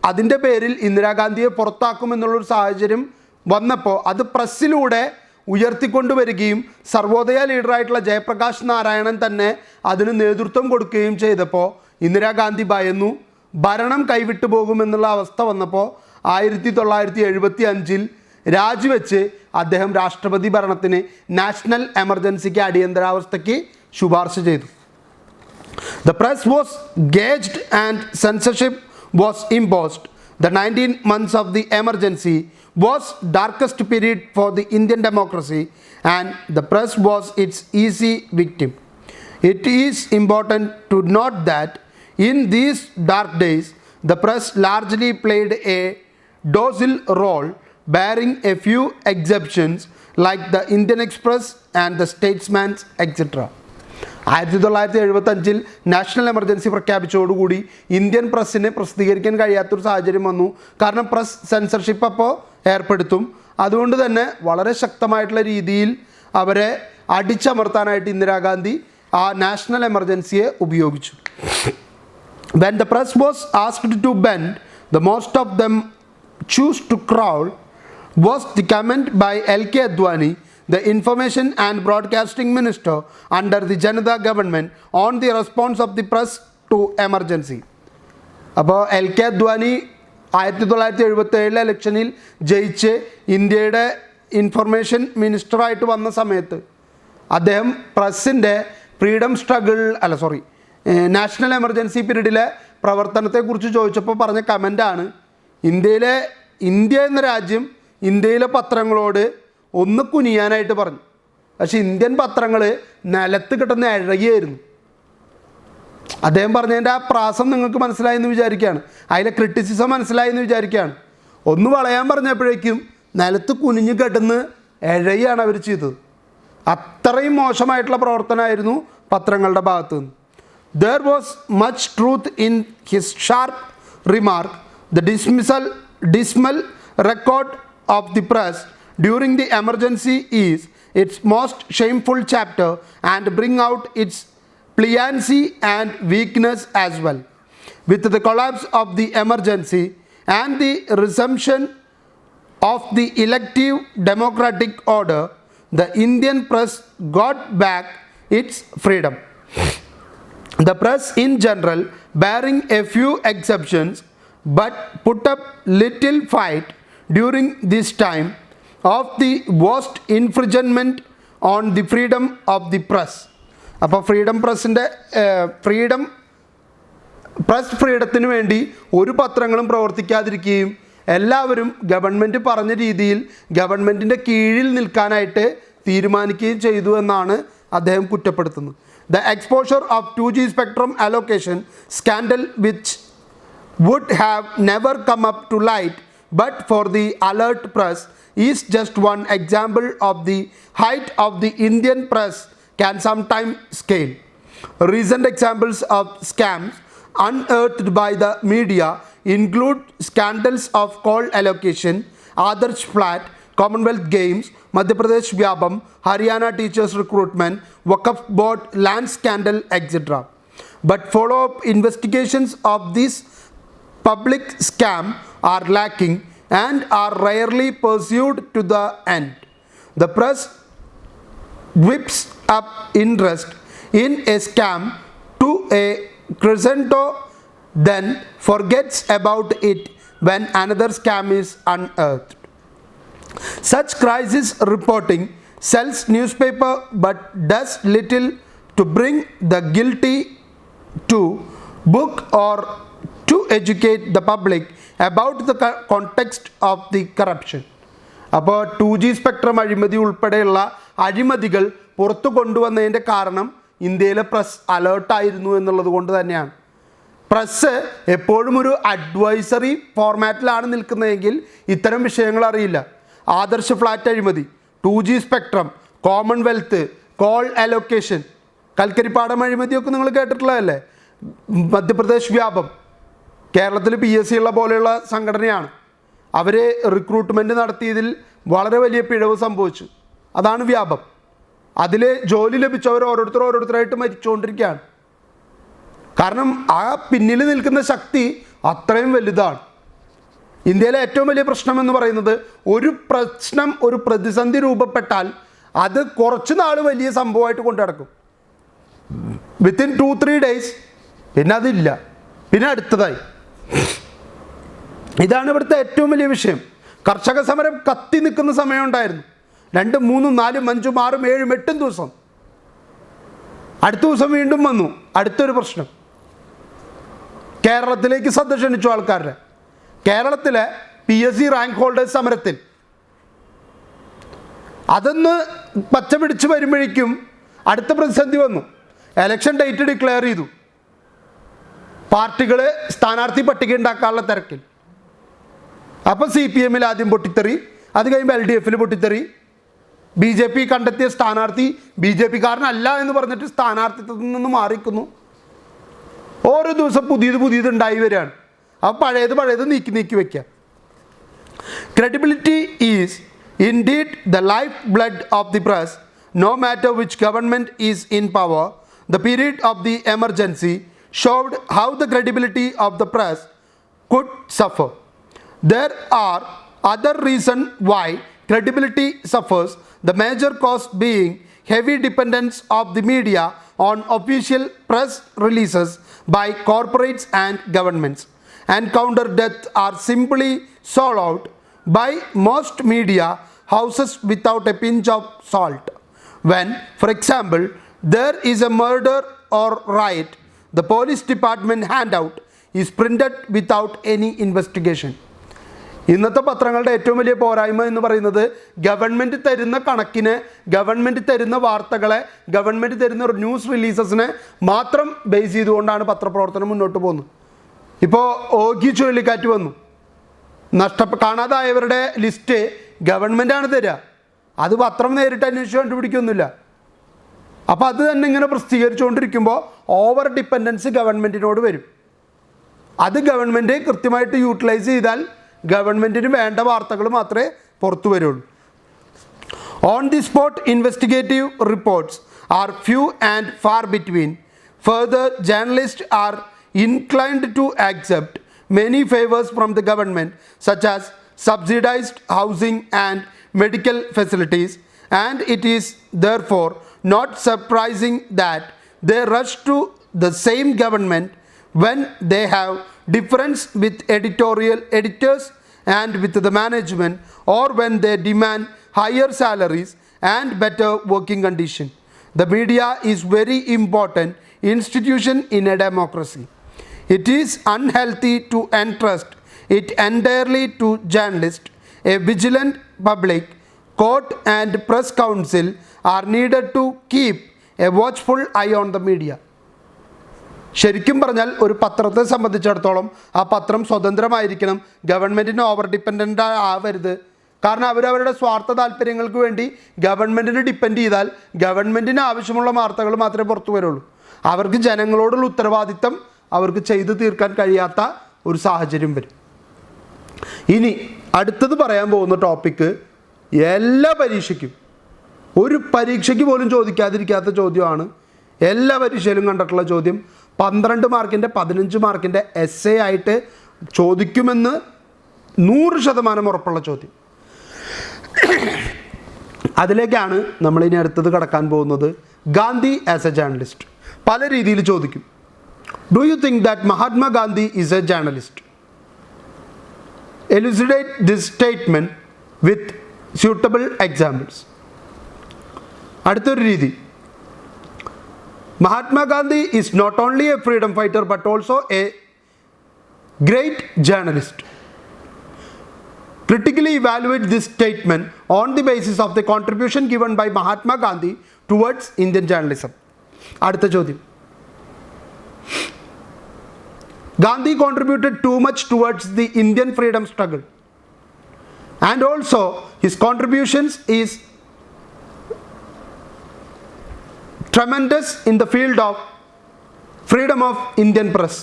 അതിൻ്റെ പേരിൽ ഇന്ദിരാഗാന്ധിയെ പുറത്താക്കുമെന്നുള്ളൊരു സാഹചര്യം വന്നപ്പോൾ അത് പ്രസ്സിലൂടെ ഉയർത്തിക്കൊണ്ടുവരികയും സർവോദയ ലീഡറായിട്ടുള്ള ജയപ്രകാശ് നാരായണൻ തന്നെ അതിന് നേതൃത്വം കൊടുക്കുകയും ചെയ്തപ്പോൾ ഇന്ദിരാഗാന്ധി ഭയന്നു. ഭരണം കൈവിട്ടു പോകുമെന്നുള്ള അവസ്ഥ വന്നപ്പോൾ 1975 രാജിവെച്ച് അദ്ദേഹം രാഷ്ട്രപതി ഭരണത്തിന് നാഷണൽ എമർജൻസിക്ക് അടിയന്തരാവസ്ഥയ്ക്ക് ശുപാർശ ചെയ്തു. The press was gauged and censorship was imposed. The 19 months of the emergency was darkest period for the Indian democracy, and the press was its easy victim. It is important to note that in these dark days, the press largely played a docile role, barring a few exceptions like the Indian Express and the Statesman, etc. 1975 national emergency പ്രഖ്യാപിച്ചതോടുകൂടി Indian പ്രസ്സിന് പ്രസിദ്ധീകരിക്കാൻ കഴിയാത്തൊരു സാഹചര്യം വന്നു. കാരണം press censorship അപ്പോൾ ഏർപ്പെടുത്തും. അതുകൊണ്ട് തന്നെ വളരെ ശക്തമായിട്ടുള്ള രീതിയിൽ അവരെ അടിച്ചമർത്താനായിട്ട് ഇന്ദിരാഗാന്ധി ആ നാഷണൽ എമർജൻസിയെ ഉപയോഗിച്ചു. When the press was asked to bend, the most of them choose to crawl, was the comment by L.K. Advani, the information and broadcasting minister under the Janata government, on the response of the press to emergency. അപ്പോൾ L.K. Advani 1977 ഇലക്ഷനിൽ ജയിച്ച് ഇന്ത്യയുടെ information മിനിസ്റ്ററായിട്ട് വന്ന സമയത്ത് അദ്ദേഹം പ്രസ്സിൻ്റെ national emergency പീരീഡിലെ പ്രവർത്തനത്തെക്കുറിച്ച് ചോദിച്ചപ്പോൾ പറഞ്ഞ കമൻ്റാണ്, ഇന്ത്യ എന്ന രാജ്യം ഇന്ത്യയിലെ പത്രങ്ങളോട് ഒന്ന് കുനിയാനായിട്ട് പറഞ്ഞു. പക്ഷേ ഇന്ത്യൻ പത്രങ്ങൾ നിലത്ത് കിട്ടുന്ന ഇഴകിയായിരുന്നു. അദ്ദേഹം പറഞ്ഞതിൻ്റെ ആ പ്രാസം നിങ്ങൾക്ക് മനസ്സിലായി എന്ന് വിചാരിക്കുകയാണ്, അതിലെ ക്രിറ്റിസിസം മനസ്സിലായി എന്ന് വിചാരിക്കുകയാണ്. ഒന്ന് വളയാൻ പറഞ്ഞപ്പോഴേക്കും നിലത്ത് കുനിഞ്ഞ് കിടന്ന് ഇഴയാണ് അവർ ചെയ്തത്. അത്രയും മോശമായിട്ടുള്ള പ്രവർത്തനമായിരുന്നു പത്രങ്ങളുടെ ഭാഗത്തു നിന്ന്. There was much truth in his sharp remark. The dismal record of the press during the emergency is its most shameful chapter and bring out its pliancy and weakness as well. with the collapse of the emergency and the resumption of the elective democratic order, the Indian press got back its freedom. The press in general, barring a few exceptions, but put up little fight during this time of the worst infringement on the freedom of the press. അപ്പോൾ press ഫ്രീഡത്തിന് വേണ്ടി ഒരു പത്രങ്ങളും പ്രവർത്തിക്കാതിരിക്കുകയും എല്ലാവരും government പറഞ്ഞ രീതിയിൽ ഗവൺമെൻറ്റിൻ്റെ കീഴിൽ നിൽക്കാനായിട്ട് തീരുമാനിക്കുകയും ചെയ്തു എന്നാണ് അദ്ദേഹം കുറ്റപ്പെടുത്തുന്നത്. The exposure of 2G spectrum allocation scandal, which would have never come up to light but for the alert press, is just one example of the height of the Indian press can sometimes scale. Recent examples of scams unearthed by the media include scandals of coal allocation, Adarsh Flat, Commonwealth Games, Madhya Pradesh Vyabam, Haryana teachers recruitment, Waqf board land scandal, etc. But follow-up investigations of this public scam are lacking and are rarely pursued to the end. The press whips up interest in a scam to a crescendo, then forgets about it when another scam is unearthed. Such crisis reporting sells newspaper but does little to bring the guilty to book or to educate the public about the context of the corruption. അപ്പോൾ 2G spectrum അഴിമതി ഉൾപ്പെടെയുള്ള അഴിമതികൾ പുറത്തു കൊണ്ടുവന്നതിൻ്റെ കാരണം ഇന്ത്യയിലെ press അലേർട്ടായിരുന്നു എന്നുള്ളത് കൊണ്ട് തന്നെയാണ്. Press എപ്പോഴും ഒരു അഡ്വൈസറി ഫോർമാറ്റിലാണ് നിൽക്കുന്നതെങ്കിൽ ഇത്തരം വിഷയങ്ങൾ അറിയില്ല. ആദർശ് ഫ്ലാറ്റ് അഴിമതി, 2G spectrum, Commonwealth, call allocation, കൽക്കരിപ്പാടം അഴിമതിയൊക്കെ നിങ്ങൾ കേട്ടിട്ടുള്ളതല്ലേ. മധ്യപ്രദേശ് വ്യാപം, കേരളത്തിൽ PSC ഉള്ള പോലെയുള്ള സംഘടനയാണ്. അവർ റിക്രൂട്ട്മെൻറ്റ് നടത്തിയതിൽ വളരെ വലിയ പിഴവ് സംഭവിച്ചു. അതാണ് വ്യാപം. അതിൽ ജോലി ലഭിച്ചവർ ഓരോരുത്തരായിട്ട് മരിച്ചുകൊണ്ടിരിക്കുകയാണ്. കാരണം ആ പിന്നിൽ നിൽക്കുന്ന ശക്തി അത്രയും വലുതാണ്. ഇന്ത്യയിലെ ഏറ്റവും വലിയ പ്രശ്നം എന്ന് പറയുന്നത് ഒരു പ്രതിസന്ധി രൂപപ്പെട്ടാൽ അത് കുറച്ച് നാൾ വലിയ സംഭവമായിട്ട് കൊണ്ടു നടക്കും. വിത്തിൻ 2-3 ഡേയ്സ് പിന്നെ അതില്ല, പിന്നെ അടുത്തതായി. ഇതാണ് ഇവിടുത്തെ ഏറ്റവും വലിയ വിഷയം. കർഷക സമരം കത്തി നിൽക്കുന്ന സമയം ഉണ്ടായിരുന്നു. 2, 3, 4, 5, 6, 7, 8 ദിവസം. അടുത്ത ദിവസം വീണ്ടും വന്നു അടുത്തൊരു പ്രശ്നം. കേരളത്തിലേക്ക് ശ്രദ്ധ ക്ഷണിച്ചു ആൾക്കാരുടെ. കേരളത്തിലെ PSC റാങ്ക് ഹോൾഡേഴ്സ് സമരത്തിൽ അതൊന്ന് പച്ച പിടിച്ച് വരുമ്പോഴേക്കും അടുത്ത പ്രതിസന്ധി വന്നു. എലക്ഷൻ ഡേറ്റ് ഡിക്ലെയർ ചെയ്തു. പാർട്ടികൾ സ്ഥാനാർത്ഥി പട്ടിക ഉണ്ടാക്കാനുള്ള തിരക്കിൽ. അപ്പോൾ CPM-ൽ ആദ്യം പൊട്ടിത്തെറി, അത് കഴിയുമ്പോൾ LDF-ൽ പൊട്ടിത്തെറി. BJP കണ്ടെത്തിയ സ്ഥാനാർത്ഥി BJP-കാരനല്ല എന്ന് പറഞ്ഞിട്ട് സ്ഥാനാർത്ഥിത്വത്തിൽ നിന്ന് മാറിക്കുന്നു. ഓരോ ദിവസം പുതിയത് ഉണ്ടായി വരികയാണ്. അപ്പോൾ പഴയത് നീക്കി വയ്ക്കുക. Credibility is indeed the lifeblood of the press, no matter which government is in power. The period of the emergency showed how the credibility of the press could suffer. There are other reasons why credibility suffers, the major cause being heavy dependence of the media on official press releases by corporates and governments. And counter death are simply swallowed by most media houses without a pinch of salt. When, for example, there is a murder or riot, the police department handout is printed without any investigation. ഇന്നത്തെ പത്രങ്ങളുടെ ഏറ്റവും വലിയ പോരായ്മ എന്ന് പറയുന്നത് government തരുന്ന കണക്കിന്, government തരുന്ന വാർത്തകളെ, ഗവൺമെൻറ് തരുന്ന ന്യൂസ് റിലീസസിനെ മാത്രം ബേസ് ചെയ്തുകൊണ്ടാണ് പത്രപ്രവർത്തനം മുന്നോട്ട് പോകുന്നത്. ഇപ്പോൾ ഓഖി ചുഴലിക്കാറ്റ് വന്നു, കാണാതായവരുടെ ലിസ്റ്റ് ഗവൺമെൻറ്റാണ് തരിക. അത് പത്രം നേരിട്ട് അന്വേഷിച്ച് കണ്ടുപിടിക്കൊന്നുമില്ല. അപ്പോൾ അത് തന്നെ ഇങ്ങനെ പ്രസിദ്ധീകരിച്ചുകൊണ്ടിരിക്കുമ്പോൾ ഓവർ ഡിപ്പെൻഡൻസ് ഗവൺമെൻറ്റിനോട് വരും. അത് ഗവൺമെൻറ് കൃത്യമായിട്ട് യൂട്ടിലൈസ് ചെയ്താൽ ഗവൺമെൻറ്റിന് വേണ്ട വാർത്തകൾ മാത്രമേ പുറത്തു വരുള്ളൂ. On the spot investigative reports are few and far between. Further, journalists are inclined to accept many favors from the government, such as subsidized housing and medical facilities, and it is therefore not surprising that they rush to the same government when they have difference with editors and with the management, or when they demand higher salaries and better working conditions. The media is very important institution in a democracy. It is unhealthy to entrust it entirely to journalists. A vigilant public, court and press council are needed to keep a watchful eye on the media. ശരിക്കും പറഞ്ഞാൽ ഒരു പത്രത്തെ സംബന്ധിച്ചിടത്തോളം ആ പത്രം സ്വതന്ത്രമായിരിക്കണം, ഗവൺമെൻറ്റിന് over dependent ആവരുത്. കാരണം അവരവരുടെ സ്വാർത്ഥ താല്പര്യങ്ങൾക്ക് വേണ്ടി ഗവൺമെൻറ്റിനെ ഡിപ്പെൻഡ് ചെയ്താൽ ഗവൺമെൻറ്റിന് ആവശ്യമുള്ള വാർത്തകൾ മാത്രമേ പുറത്തു വരുള്ളൂ. അവർക്ക് ജനങ്ങളോടുള്ള ഉത്തരവാദിത്തം അവർക്ക് ചെയ്തു തീർക്കാൻ കഴിയാത്ത ഒരു സാഹചര്യം വരും. ഇനി അടുത്തത് പറയാൻ പോകുന്ന ടോപ്പിക്ക് എല്ലാ പരീക്ഷയ്ക്കും, ഒരു പരീക്ഷയ്ക്ക് പോലും ചോദിക്കാതിരിക്കാത്ത ചോദ്യമാണ്, എല്ലാ പരീക്ഷയിലും കണ്ടിട്ടുള്ള ചോദ്യം. 12 മാർക്കിൻ്റെ 15 മാർക്കിൻ്റെ എസ്സേ ആയിട്ട് ചോദിക്കുമെന്ന് 100% ഉറപ്പുള്ള ചോദ്യം. അതിലേക്കാണ് നമ്മളിനി അടുത്തത് കടക്കാൻ പോകുന്നത്. ഗാന്ധി ആസ് എ ജേർണലിസ്റ്റ് പല രീതിയിൽ ചോദിക്കും. Do you think that Mahatma Gandhi is A journalist? Elucidate this statement with suitable examples. അടുത്തൊരു രീതി, Mahatma Gandhi is not only a freedom fighter but also a great journalist. Critically evaluate this statement on the basis of the contribution given by Mahatma Gandhi towards Indian journalism. അടുത്ത ചോദ്യം, Gandhi contributed too much towards the Indian freedom struggle, and also his contributions is tremendous in the field of freedom of Indian press.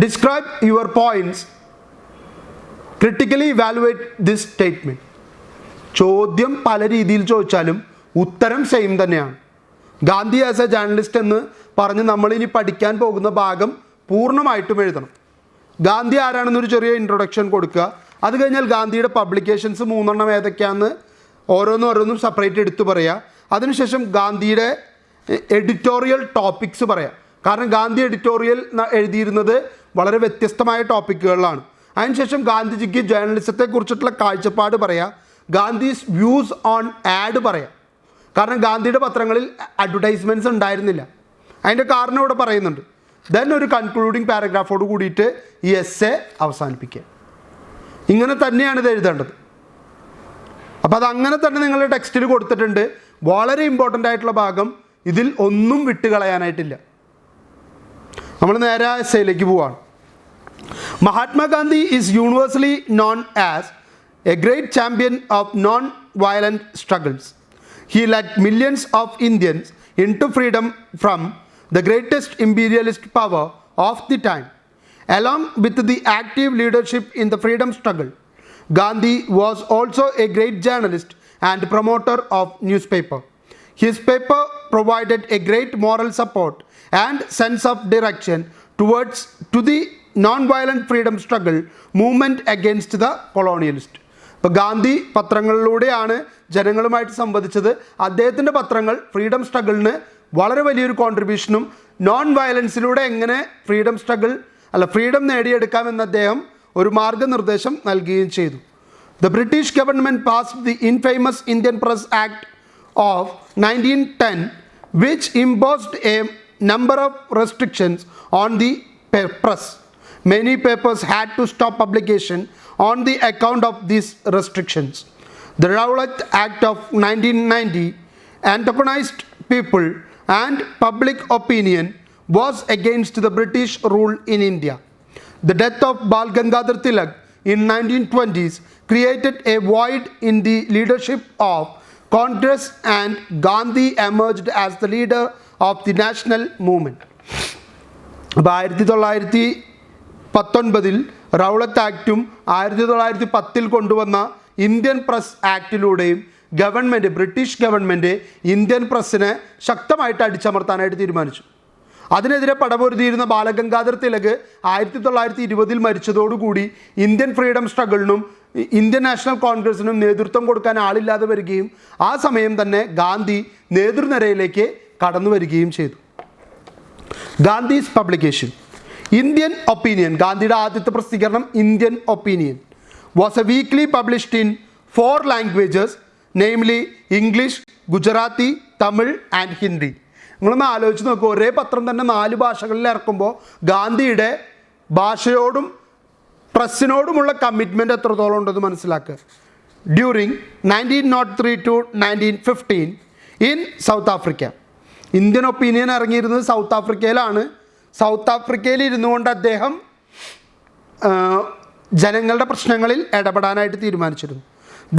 Describe your points. Critically evaluate this statement. ചോദ്യം പല രീതിയിൽ ചോദിച്ചാലും ഉത്തരം same തന്നെയാണ്. Gandhi as A journalist എന്ന് പറഞ്ഞ് നമ്മളിനി പഠിക്കാൻ പോകുന്ന ഭാഗം പൂർണ്ണമായിട്ടും എഴുതണം. ഗാന്ധി ആരാണെന്നൊരു ചെറിയ ഇൻട്രൊഡക്ഷൻ കൊടുക്കുക. അത് കഴിഞ്ഞാൽ ഗാന്ധിയുടെ പബ്ലിക്കേഷൻസ് 3 ഏതൊക്കെയാണെന്ന് ഓരോന്നും സെപ്പറേറ്റ് എടുത്ത് പറയുക. അതിനുശേഷം ഗാന്ധിയുടെ എഡിറ്റോറിയൽ ടോപ്പിക്സ് പറയാം. കാരണം ഗാന്ധി എഡിറ്റോറിയൽ എഴുതിയിരുന്നത് വളരെ വ്യത്യസ്തമായ ടോപ്പിക്കുകളിലാണ്. അതിനുശേഷം ഗാന്ധിജിക്ക് ജേർണലിസത്തെക്കുറിച്ചിട്ടുള്ള കാഴ്ചപ്പാട് പറയാം. ഗാന്ധീസ് വ്യൂസ് ഓൺ ആഡ് പറയാം. കാരണം ഗാന്ധിയുടെ പത്രങ്ങളിൽ അഡ്വർടൈസ്മെൻറ്റ്സ് ഉണ്ടായിരുന്നില്ല. അതിൻ്റെ കാരണം ഇവിടെ പറയുന്നുണ്ട്. ദെൻ ഒരു കൺക്ലൂഡിങ് പാരഗ്രാഫോട് കൂടിയിട്ട് ഈ എസ്സേ അവസാനിപ്പിക്കുക. ഇങ്ങനെ തന്നെയാണ് ഇത് എഴുതേണ്ടത്. അപ്പോൾ അതങ്ങനെ തന്നെ നിങ്ങളുടെ ടെക്സ്റ്റിൽ കൊടുത്തിട്ടുണ്ട്. വളരെ ഇമ്പോർട്ടൻ്റ് ആയിട്ടുള്ള ഭാഗം, ഇതിൽ ഒന്നും വിട്ടുകളയാനായിട്ടില്ല. നമ്മൾ നേരെ ആ എസ്സേയിലേക്ക് പോവാണ്. Mahatma Gandhi is universally known as a great champion of non-violent struggles. He led millions of Indians into freedom from the greatest imperialist power of the time. Along with the active leadership in the freedom struggle, Gandhi was also a great journalist and promoter of newspaper. His paper provided a great moral support and sense of direction to the non-violent freedom struggle movement against the colonialist. ഇപ്പോൾ ഗാന്ധി പത്രങ്ങളിലൂടെയാണ് ജനങ്ങളുമായിട്ട് സംവദിച്ചത്. അദ്ദേഹത്തിൻ്റെ പത്രങ്ങൾ freedom സ്ട്രഗിളിന് വളരെ വലിയൊരു കോൺട്രിബ്യൂഷനും non വയലൻസിലൂടെ എങ്ങനെ freedom നേടിയെടുക്കാമെന്ന് അദ്ദേഹം ഒരു മാർഗനിർദ്ദേശം നൽകുകയും ചെയ്തു. The British government passed the infamous Indian Press Act of 1910, which imposed a number of restrictions on the press. Many papers had to stop publication on the account of these restrictions. The Rowlatt Act of 1990 antagonized people and public opinion was against the British rule in India. The death of Bal Gangadhar Tilak in 1920s created a void in the leadership of Congress, and Gandhi emerged as the leader of the national movement. 1919 റൗളത്ത് ആക്റ്റും 1910 കൊണ്ടുവന്ന Indian press ആക്ടിലൂടെയും British government Indian പ്രസ്സിനെ ശക്തമായിട്ട് അടിച്ചമർത്താനായിട്ട് തീരുമാനിച്ചു. അതിനെതിരെ പടപൊരുതിയിരുന്ന ബാലഗംഗാധർ തിലക് 1920 മരിച്ചതോടുകൂടി ഇന്ത്യൻ ഫ്രീഡം സ്ട്രഗിളിനും ഇന്ത്യൻ നാഷണൽ കോൺഗ്രസിനും നേതൃത്വം കൊടുക്കാൻ ആളില്ലാതെ വരികയും ആ സമയം തന്നെ ഗാന്ധി നേതൃനിരയിലേക്ക് കടന്നു വരികയും ചെയ്തു. ഗാന്ധീസ് പബ്ലിക്കേഷൻ. ഇന്ത്യൻ ഒപ്പീനിയൻ, ഗാന്ധിയുടെ ആദ്യത്തെ പ്രസിദ്ധീകരണം Indian opinion, was A weekly published in 4 languages, namely English, Gujarati, Tamil and Hindi. നിങ്ങളൊന്ന് ആലോചിച്ച് നോക്കുക, ഒരേ പത്രം തന്നെ 4 ഭാഷകളിൽ ഇറക്കുമ്പോൾ ഗാന്ധിയുടെ ഭാഷയോടും പ്രസ്സിനോടുമുള്ള കമ്മിറ്റ്മെൻറ്റ് എത്രത്തോളം ഉണ്ടെന്ന് മനസ്സിലാക്കുക. During 1903 to 1915 in South Africa. Indian opinion ഇറങ്ങിയിരുന്നത് സൗത്ത് ആഫ്രിക്കയിലാണ്. സൗത്ത് ആഫ്രിക്കയിൽ ഇരുന്നു കൊണ്ട് അദ്ദേഹം ജനങ്ങളുടെ പ്രശ്നങ്ങളിൽ ഇടപെടാനായിട്ട് തീരുമാനിച്ചിരുന്നു.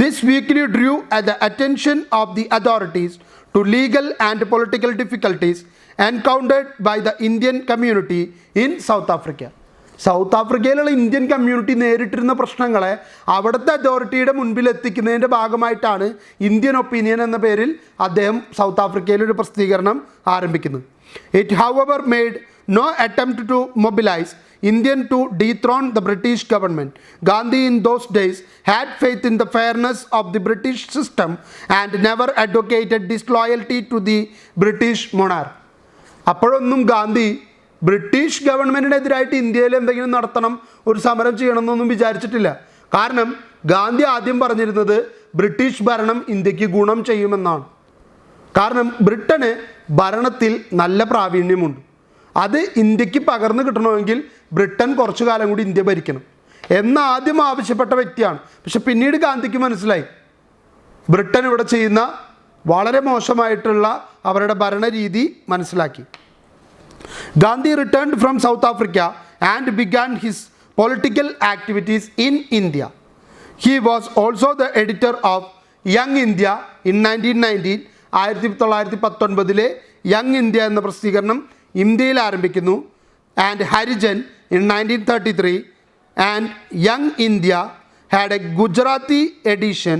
This weekly drew the attention of the authorities to legal and political difficulties encountered by the Indian community in South Africa. South ആഫ്രിക്കയിലുള്ള ഇന്ത്യൻ കമ്മ്യൂണിറ്റി നേരിട്ടിരുന്ന പ്രശ്നങ്ങളെ അവിടുത്തെ അതോറിറ്റിയുടെ മുൻപിൽ എത്തിക്കുന്നതിൻ്റെ ഭാഗമായിട്ടാണ് ഇന്ത്യൻ ഒപ്പീനിയൻ എന്ന പേരിൽ അദ്ദേഹം സൗത്ത് ആഫ്രിക്കയിൽ ഒരു പ്രസിദ്ധീകരണം ആരംഭിക്കുന്നത്. It however made no attempt to mobilise Indian to dethrone the British government. Gandhi in those days had faith in the fairness of the British system and never advocated disloyalty to the British monarch. അപ്പോഴൊന്നും Gandhi British ഗവൺമെൻറ്റിനെതിരായിട്ട് ഇന്ത്യയിൽ എന്തെങ്കിലും നടത്തണം, ഒരു സമരം ചെയ്യണമെന്നൊന്നും വിചാരിച്ചിട്ടില്ല. കാരണം ഗാന്ധി ആദ്യം പറഞ്ഞിരുന്നത് ബ്രിട്ടീഷ് ഭരണം ഇന്ത്യക്ക് ഗുണം ചെയ്യുമെന്നാണ്. കാരണം ബ്രിട്ടന് ഭരണത്തിൽ നല്ല പ്രാവീണ്യമുണ്ട്. അത് ഇന്ത്യക്ക് പകർന്നു കിട്ടണമെങ്കിൽ ബ്രിട്ടൻ കുറച്ചു കാലം കൂടി ഇന്ത്യ ഭരിക്കണം എന്ന് ആദ്യം ആവശ്യപ്പെട്ട വ്യക്തിയാണ്. പക്ഷെ പിന്നീട് ഗാന്ധിക്ക് മനസ്സിലായി ബ്രിട്ടൻ ഇവിടെ ചെയ്യുന്ന വളരെ മോശമായിട്ടുള്ള അവരുടെ ഭരണരീതി മനസ്സിലാക്കി. Gandhi returned from South Africa and began his political activities in India. He was also the editor of Young India in 1919. 1919 Young India എന്ന പ്രസിദ്ധീകരണം ഇന്ത്യയിൽ ആരംഭിക്കുന്നു. And Harijan in 1933 and Young India had a Gujarati edition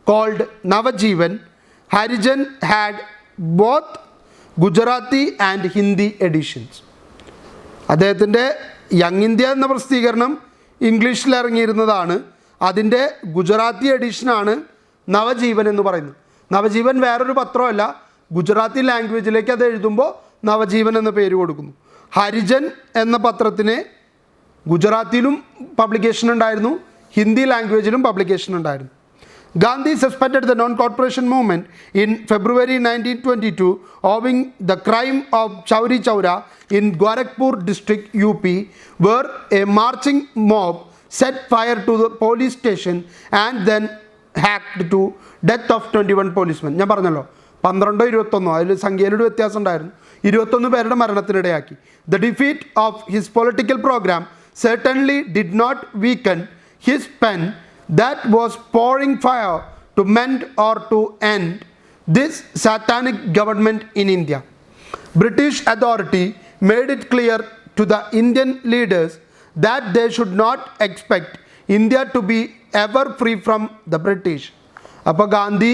called Navajivan. Harijan had both Gujarati and Hindi editions. അദ്ദേഹത്തിൻ്റെ Young India എന്ന പ്രസിദ്ധീകരണം ഇംഗ്ലീഷിൽ ഇറങ്ങിയിരുന്നതാണ്. അതിൻ്റെ ഗുജറാത്തി എഡിഷനാണ് നവജീവൻ എന്ന് പറയുന്നത്. നവജീവൻ വേറൊരു പത്രമല്ല, ഗുജറാത്തി ലാംഗ്വേജിലേക്ക് അത് എഴുതുമ്പോൾ നവജീവൻ എന്ന പേര് കൊടുക്കുന്നു. ഹരിജൻ എന്ന പത്രത്തിന് ഗുജറാത്തിയിലും പബ്ലിക്കേഷൻ ഉണ്ടായിരുന്നു, ഹിന്ദി ലാംഗ്വേജിലും പബ്ലിക്കേഷൻ ഉണ്ടായിരുന്നു. Gandhi suspended the non-cooperation movement in February 1922 owing the crime of Chauri Chaura in Gorakhpur district UP, where a marching mob set fire to the police station and then hacked to death of 21 policemen. ഞാൻ പറഞ്ഞല്ലോ 12-21, അതിൽ സംഖ്യയിലൊരു വ്യത്യാസം ഉണ്ടായിരുന്നു. 21 പേരുടെ മരണത്തിനിടയാക്കി. The defeat of his political program certainly did not weaken his pen that was pouring fire to mend or to end this satanic government in India. British authority made it clear to the Indian leaders that they should not expect India to be ever free from the British. അപ്പോൾ ഗാന്ധി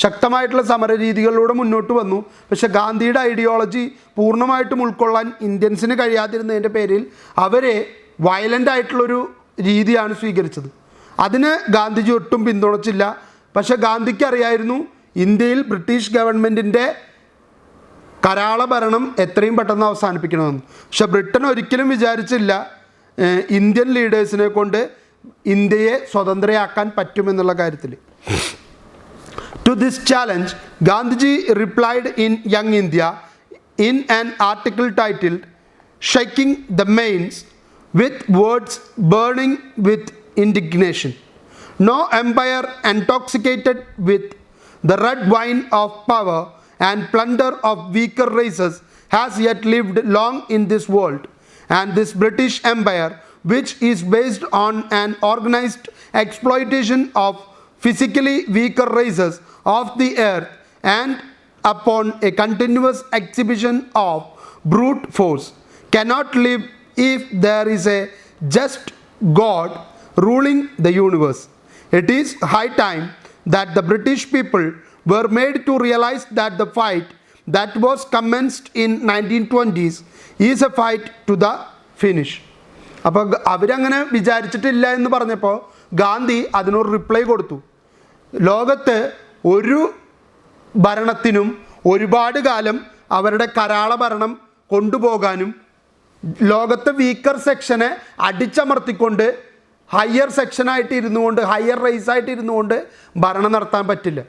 ശക്തമായിട്ടുള്ള സമരരീതികളിലൂടെ മുന്നോട്ട് വന്നു. പക്ഷെ ഗാന്ധിയുടെ ideology പൂർണ്ണമായിട്ടും ഉൾക്കൊള്ളാൻ ഇന്ത്യൻസിന് കഴിയാതിരുന്നതിൻ്റെ പേരിൽ അവരെ വയലൻ്റ് ആയിട്ടുള്ളൊരു രീതിയാണ് സ്വീകരിച്ചത്. അതിന് ഗാന്ധിജി ഒട്ടും പിന്തുണച്ചില്ല. പക്ഷെ ഗാന്ധിക്ക് അറിയായിരുന്നു ഇന്ത്യയിൽ ബ്രിട്ടീഷ് ഗവൺമെൻറ്റിൻ്റെ കരാള ഭരണം എത്രയും പെട്ടെന്ന് അവസാനിപ്പിക്കണമെന്ന്. പക്ഷെ ബ്രിട്ടൻ ഒരിക്കലും വിചാരിച്ചില്ല ഇന്ത്യൻ ലീഡേഴ്സിനെ കൊണ്ട് ഇന്ത്യയെ സ്വതന്ത്രയാക്കാൻ പറ്റുമെന്നുള്ള കാര്യത്തിൽ. To this challenge, Gandhiji replied in Young India in an article titled "Shaking the Mains" with words burning with indignation. No empire intoxicated with the red wine of power and plunder of weaker races has yet lived long in this world, and this British Empire, which is based on an organized exploitation of physically weaker races of the earth and upon a continuous exhibition of brute force, cannot live if there is a just God ruling the universe. It is high time that the British people were made to realize that the fight that was commenced in 1920s is a fight to the finish. അപ്പോൾ അവരങ്ങനെ വിചാരിച്ചിട്ടില്ല എന്ന് പറഞ്ഞപ്പോൾ ഗാന്ധി അതിനൊരു reply കൊടുത്തു. ലോകത്ത് ഒരു ഭരണത്തിനും ഒരുപാട് കാലം അവരുടെ കരാള ഭരണം കൊണ്ടുപോകാനും ലോകത്തെ വീക്കർ സെക്ഷനെ അടിച്ചമർത്തിക്കൊണ്ട് ഹയർ സെക്ഷനായിട്ട് ഇരുന്നുകൊണ്ട് ഹയർ റേസായിട്ട് ഇരുന്നുകൊണ്ട് ഭരണം നടത്താൻ പറ്റില്ല.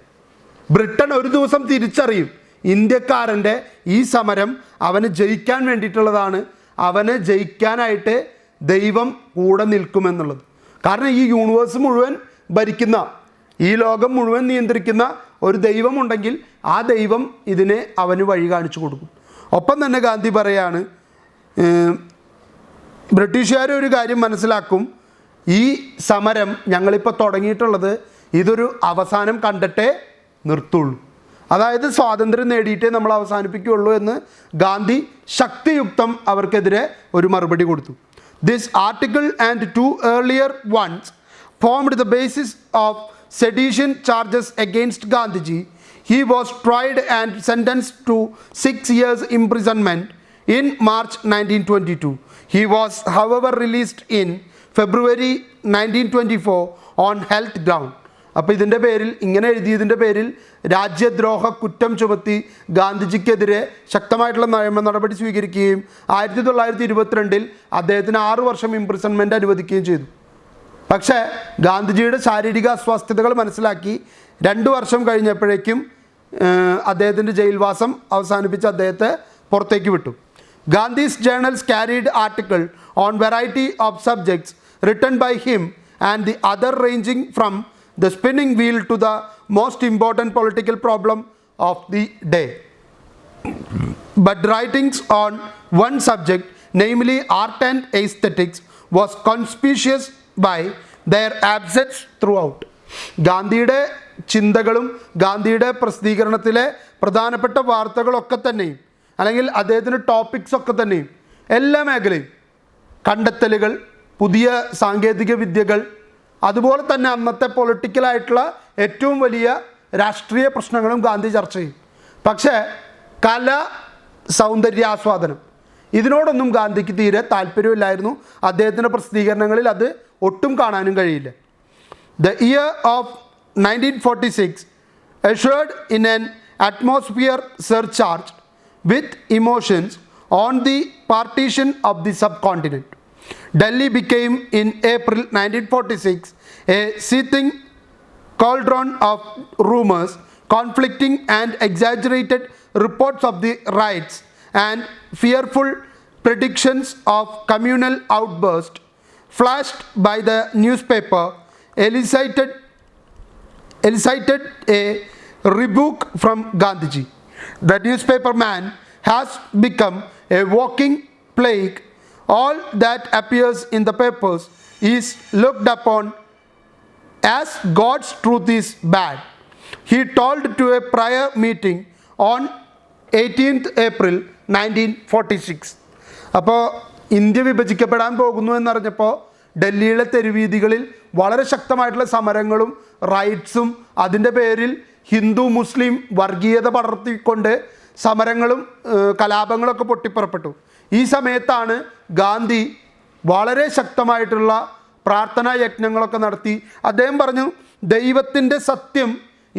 ബ്രിട്ടൻ ഒരു ദിവസം തിരിച്ചറിയും ഇന്ത്യക്കാരൻ്റെ ഈ സമരം അവന് ജയിക്കാൻ വേണ്ടിയിട്ടുള്ളതാണ്, അവന് ജയിക്കാനായിട്ട് ദൈവം കൂടെ നിൽക്കുമെന്നുള്ളത്. കാരണം ഈ യൂണിവേഴ്സ് മുഴുവൻ ഭരിക്കുന്ന, ഈ ലോകം മുഴുവൻ നിയന്ത്രിക്കുന്ന ഒരു ദൈവമുണ്ടെങ്കിൽ ആ ദൈവം ഇതിനെ അവന് വഴി കാണിച്ചു കൊടുക്കും. ഒപ്പം തന്നെ ഗാന്ധി പറയാണ്, ബ്രിട്ടീഷുകാർ ഒരു കാര്യം മനസ്സിലാക്കും, ഈ സമരം ഞങ്ങളിപ്പോൾ തുടങ്ങിയിട്ടുള്ളത് ഇതൊരു അവസാനം കണ്ടിട്ടേ നിർത്തുള്ളൂ, അതായത് സ്വാതന്ത്ര്യം നേടിയിട്ടേ നമ്മൾ അവസാനിപ്പിക്കുകയുള്ളൂ എന്ന് ഗാന്ധി ശക്തിയുക്തം അവർക്കെതിരെ ഒരു മറുപടി കൊടുത്തു. This article and two earlier ones formed the basis of sedition charges against Gandhiji. He was tried and sentenced to 6 years imprisonment in March 1922. He was, however, released in February 1924 on health ground. അപ്പോൾ ഇതിൻ്റെ പേരിൽ, ഇങ്ങനെ എഴുതിയതിൻ്റെ പേരിൽ രാജ്യദ്രോഹ കുറ്റം ചുമത്തി ഗാന്ധിജിക്കെതിരെ ശക്തമായിട്ടുള്ള നിയമ നടപടി സ്വീകരിക്കുകയും 1922 അദ്ദേഹത്തിന് 6 വർഷം ഇംപ്രിസൺമെൻറ്റ് അനുവദിക്കുകയും ചെയ്തു. പക്ഷേ ഗാന്ധിജിയുടെ ശാരീരിക അസ്വസ്ഥതകൾ മനസ്സിലാക്കി 2 വർഷം കഴിഞ്ഞപ്പോഴേക്കും അദ്ദേഹത്തിൻ്റെ ജയിൽവാസം അവസാനിപ്പിച്ച് അദ്ദേഹത്തെ പുറത്തേക്ക് വിട്ടു. Gandhi's journals carried article on variety of subjects written by him and the other ranging from the spinning wheel to the most important political problem of the day. But writings on one subject, namely art and aesthetics, was conspicuous by their absence throughout. ഗാന്ധിയുടെ ചിന്തകളും ഗാന്ധിയുടെ പ്രസിദ്ധീകരണത്തിലെ പ്രധാനപ്പെട്ട വാർത്തകളൊക്കെ തന്നെയും അല്ലെങ്കിൽ അദ്ദേഹത്തിൻ്റെ topics ഒക്കെ തന്നെയും എല്ലാ മേഖലയും കണ്ടെത്തലുകൾ, പുതിയ സാങ്കേതിക വിദ്യകൾ, അതുപോലെ തന്നെ അന്നത്തെ പൊളിറ്റിക്കലായിട്ടുള്ള ഏറ്റവും വലിയ രാഷ്ട്രീയ പ്രശ്നങ്ങളും ഗാന്ധി ചർച്ച ചെയ്യും. പക്ഷേ കല, സൗന്ദര്യാസ്വാദനം ഇതിനോടൊന്നും ഗാന്ധിക്ക് തീരെ താല്പര്യമില്ലായിരുന്നു. അദ്ദേഹത്തിൻ്റെ പ്രസിദ്ധീകരണങ്ങളിൽ അത് ഒട്ടും കാണാനും കഴിയില്ല. The year of 1946 ushered in an atmosphere surcharged with emotions on the partition of the subcontinent. Delhi became in April 1946 a seething cauldron of rumors, conflicting and exaggerated reports of the riots and fearful predictions of communal outbursts flashed by the newspaper elicited a rebuke from Gandhiji. The newspaper man has become a walking plague. All that appears in the papers is looked upon as God's truth is bad, he told to a prayer meeting on 18th April 1946. അപ്പോൾ India വിഭജിക്കപ്പെടാൻ പോകുന്നു എന്നറിഞ്ഞപ്പോൾ ഡൽഹിയിലെ തെരുവീതികളിൽ വളരെ ശക്തമായിട്ടുള്ള സമരങ്ങളും റൈറ്റ്സും അതിൻ്റെ പേരിൽ ഹിന്ദു മുസ്ലിം വർഗീയത പടർത്തിക്കൊണ്ട് സമരങ്ങളും കലാപങ്ങളൊക്കെ പൊട്ടിപ്പുറപ്പെട്ടു. ഈ സമയത്താണ് ഗാന്ധി വളരെ ശക്തമായിട്ടുള്ള പ്രാർത്ഥനാ യജ്ഞങ്ങളൊക്കെ നടത്തി. അദ്ദേഹം പറഞ്ഞു, ദൈവത്തിൻ്റെ സത്യം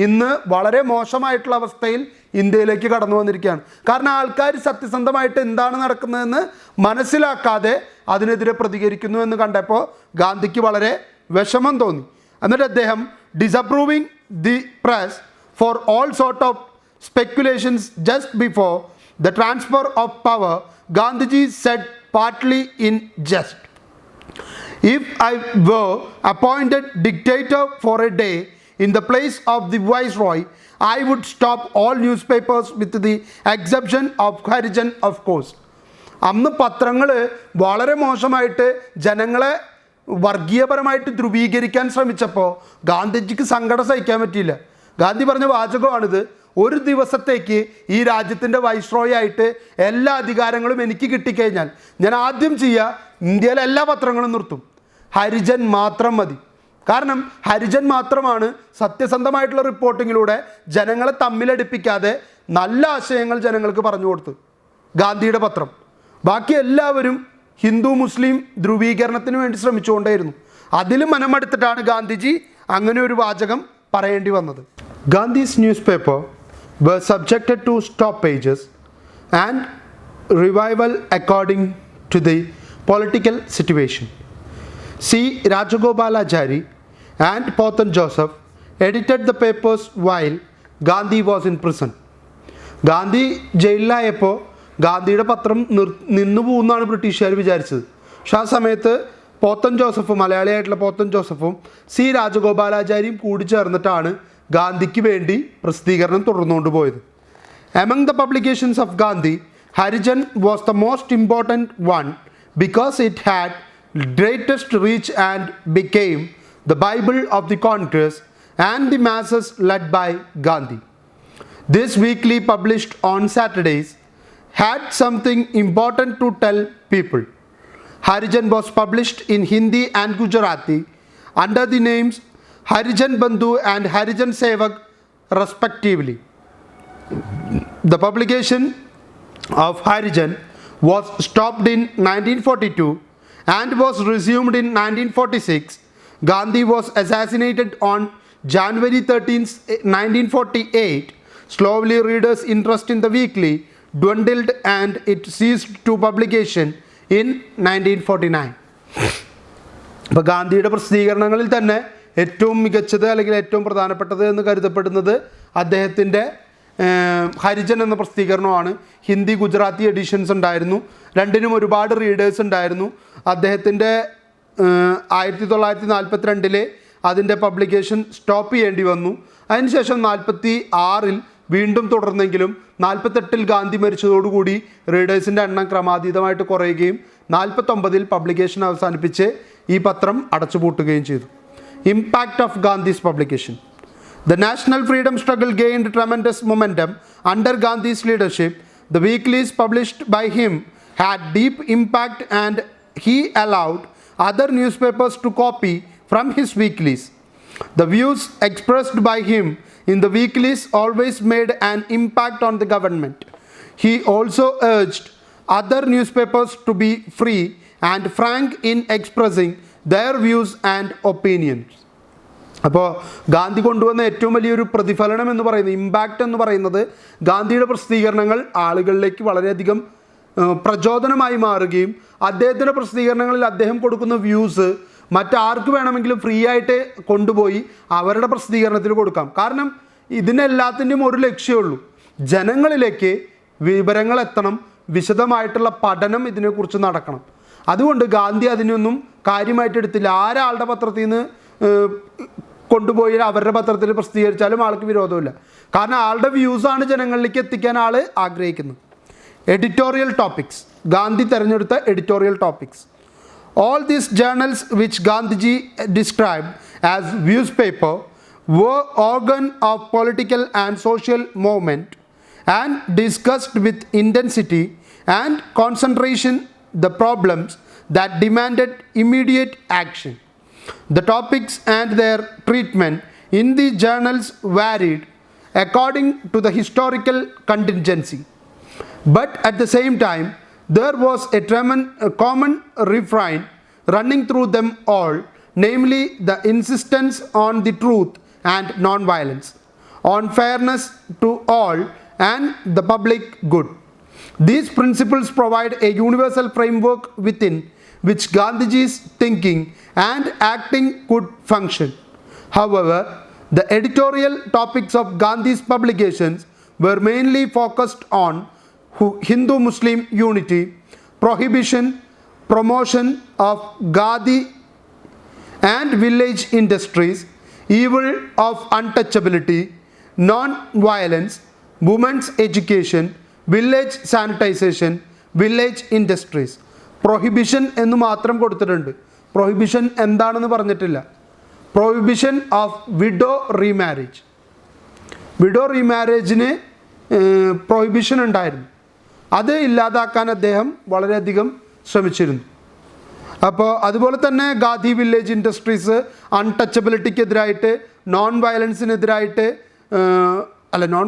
ഇന്ന് വളരെ മോശമായിട്ടുള്ള അവസ്ഥയിൽ ഇന്ത്യയിലേക്ക് കടന്നു വന്നിരിക്കുകയാണ്. കാരണം ആൾക്കാർ സത്യസന്ധമായിട്ട് എന്താണ് നടക്കുന്നതെന്ന് മനസ്സിലാക്കാതെ അതിനെതിരെ പ്രതികരിക്കുന്നു എന്ന് കണ്ടപ്പോൾ ഗാന്ധിക്ക് വളരെ വിഷമം തോന്നി. എന്നിട്ട് അദ്ദേഹം disapproving the press for all sort of speculations just before the transfer of power, Gandhiji said partly in jest, "If I were appointed dictator for a day in the place of the viceroy, I would stop all newspapers with the exception of Harijan, of course." അന്ന് പത്രങ്ങൾ വളരെ മോശമായിട്ട് ജനങ്ങളെ വർഗീയപരമായിട്ട് ധ്രുവീകരിക്കാൻ ശ്രമിച്ചപ്പോൾ ഗാന്ധിജിക്ക് സങ്കടം സഹിക്കാൻ പറ്റിയില്ല. ഗാന്ധി പറഞ്ഞ വാചകമാണിത്, ഒരു ദിവസത്തേക്ക് ഈ രാജ്യത്തിൻ്റെ വൈസ്രോയി ആയിട്ട് എല്ലാ അധികാരങ്ങളും എനിക്ക് കിട്ടിക്കഴിഞ്ഞാൽ ഞാൻ ആദ്യം ചെയ്യുക ഇന്ത്യയിലെ എല്ലാ പത്രങ്ങളും നിർത്തും, ഹരിജൻ മാത്രം മതി. കാരണം ഹരിജൻ മാത്രമാണ് സത്യസന്ധമായിട്ടുള്ള റിപ്പോർട്ടിങ്ങിലൂടെ ജനങ്ങളെ തമ്മിലടിപ്പിക്കാതെ നല്ല ആശയങ്ങൾ ജനങ്ങൾക്ക് പറഞ്ഞു കൊടുത്തു ഗാന്ധിയുടെ പത്രം. ബാക്കി എല്ലാവരും ഹിന്ദു മുസ്ലിം ധ്രുവീകരണത്തിന് വേണ്ടി ശ്രമിച്ചുകൊണ്ടേയിരുന്നു. അതിലും മനമെടുത്തിട്ടാണ് ഗാന്ധിജി അങ്ങനെ ഒരു വാചകം പറയേണ്ടി വന്നത്. Gandhi's news paper were subjected to stoppages and revival according to the political situation. C. Rajagopalachari and Pothan Joseph edited the papers while Gandhi was in prison. Gandhi ജയിലിലായപ്പോൾ ഗാന്ധിയുടെ പത്രം നിന്നു പോകുന്നതാണ് ബ്രിട്ടീഷുകാർ വിചാരിച്ചത്. പക്ഷെ ആ സമയത്ത് പോത്തൻ ജോസഫും മലയാളിയായിട്ടുള്ള പോത്തൻ ജോസഫും സി രാജഗോപാലാചാരിയും കൂടി ചേർന്നിട്ടാണ് ഗാന്ധിക്ക് വേണ്ടി പ്രസിദ്ധീകരണം തുടർന്നുകൊണ്ട് പോയത്. Among the publications of Gandhi, Harijan was the most important one because it had greatest reach and became the Bible of the Congress and the masses led by Gandhi. This weekly, published on Saturdays, had something important to tell people. Harijan was published in Hindi and Gujarati under the names Harijan Bandhu and Harijan Sevak respectively. The publication of Harijan was stopped in 1942 and was resumed in 1946. Gandhi was assassinated on January 13, 1948. Slowly readers' interest in the weekly dwindled and it ceased to publication in 1949. അപ്പോൾ ഗാന്ധിയുടെ പ്രസിദ്ധീകരണങ്ങളിൽ തന്നെ ഏറ്റവും മികച്ചത് അല്ലെങ്കിൽ ഏറ്റവും പ്രധാനപ്പെട്ടത് എന്ന് കരുതപ്പെടുന്നത് അദ്ദേഹത്തിൻ്റെ ഹരിജൻ എന്ന പ്രസിദ്ധീകരണമാണ്. ഹിന്ദി ഗുജറാത്തി എഡിഷൻസ് ഉണ്ടായിരുന്നു. രണ്ടിനും ഒരുപാട് റീഡേഴ്സ് ഉണ്ടായിരുന്നു. അദ്ദേഹത്തിൻ്റെ 1942 അതിൻ്റെ പബ്ലിക്കേഷൻ സ്റ്റോപ്പ് ചെയ്യേണ്ടി വന്നു. അതിനുശേഷം 1946 വീണ്ടും തുടർന്നെങ്കിലും 1948 ഗാന്ധി മരിച്ചതോടുകൂടി റീഡേഴ്സിൻ്റെ എണ്ണം ക്രമാതീതമായിട്ട് കുറയുകയും 1949 പബ്ലിക്കേഷൻ അവസാനിപ്പിച്ച് ഈ പത്രം അടച്ചുപൂട്ടുകയും ചെയ്തു. Impact of Gandhi's publication. The national freedom struggle gained tremendous momentum under Gandhi's leadership. The weeklies published by him had deep impact and he allowed other newspapers to copy from his weeklies. The views expressed by him in the weeklies always made an impact on the government. He also urged other newspapers to be free and frank in expressing their views and opinions. അപ്പോൾ ഗാന്ധി കൊണ്ടുവന്ന ഏറ്റവും വലിയൊരു പ്രതിഫലനം എന്ന് പറയുന്നത്, impact എന്ന് പറയുന്നത്, ഗാന്ധിയുടെ പ്രസിദ്ധീകരണങ്ങൾ ആളുകളിലേക്ക് വളരെയധികം പ്രചോദനമായി മാറുകയും അദ്ദേഹത്തിൻ്റെ പ്രസിദ്ധീകരണങ്ങളിൽ അദ്ദേഹം കൊടുക്കുന്ന വ്യൂസ് മറ്റാർക്ക് വേണമെങ്കിലും ഫ്രീ ആയിട്ട് കൊണ്ടുപോയി അവരുടെ പ്രസിദ്ധീകരണത്തിൽ കൊടുക്കാം. കാരണം ഇതിനെല്ലാത്തിൻ്റെയും ഒരു ലക്ഷ്യമുള്ളൂ, ജനങ്ങളിലേക്ക് വിവരങ്ങൾ എത്തണം, വിശദമായിട്ടുള്ള പഠനം ഇതിനെക്കുറിച്ച് നടക്കണം. അതുകൊണ്ട് ഗാന്ധി അതിനൊന്നും കാര്യമായിട്ട് എടുത്തില്ല. ആരാളുടെ പത്രത്തിൽ നിന്ന് കൊണ്ടുപോയി അവരുടെ പത്രത്തിൽ പ്രസിദ്ധീകരിച്ചാലും ആൾക്ക് വിരോധമില്ല. കാരണം ആളുടെ വ്യൂസാണ് ജനങ്ങളിലേക്ക് എത്തിക്കാൻ ആൾ ആഗ്രഹിക്കുന്നത്. എഡിറ്റോറിയൽ ടോപ്പിക്സ്, ഗാന്ധി തിരഞ്ഞെടുത്ത editorial topics. All these journals which Gandhiji described as newspaper were organ of political and social movement and discussed with intensity and concentration the problems that demanded immediate action. The topics and their treatment in the journals varied according to the historical contingency. But at the same time, there was a common refrain running through them all, namely the insistence on the truth and non-violence, on fairness to all and the public good. These principles provide a universal framework within which Gandhiji's thinking and acting could function. However, the editorial topics of Gandhi's publications were mainly focused on Hindu-Muslim unity, prohibition, promotion of Gandhi and village industries, evil of untouchability, non-violence, women's education, village sanitization, village industries. Prohibition എന്ന് മാത്രം കൊടുത്തിട്ടുണ്ട്. Prohibition എന്താണെന്ന് പറഞ്ഞിട്ടില്ല. Prohibition of widow remarriage. Widow റീമാരേജിന് prohibition ഉണ്ടായിരുന്നു. അത് ഇല്ലാതാക്കാൻ അദ്ദേഹം വളരെയധികം ശ്രമിച്ചിരുന്നു. അപ്പോൾ അതുപോലെ തന്നെ ഗാന്ധി വില്ലേജ് ഇൻഡസ്ട്രീസ്, അൺടച്ചബിലിറ്റിക്കെതിരായിട്ട്, നോൺ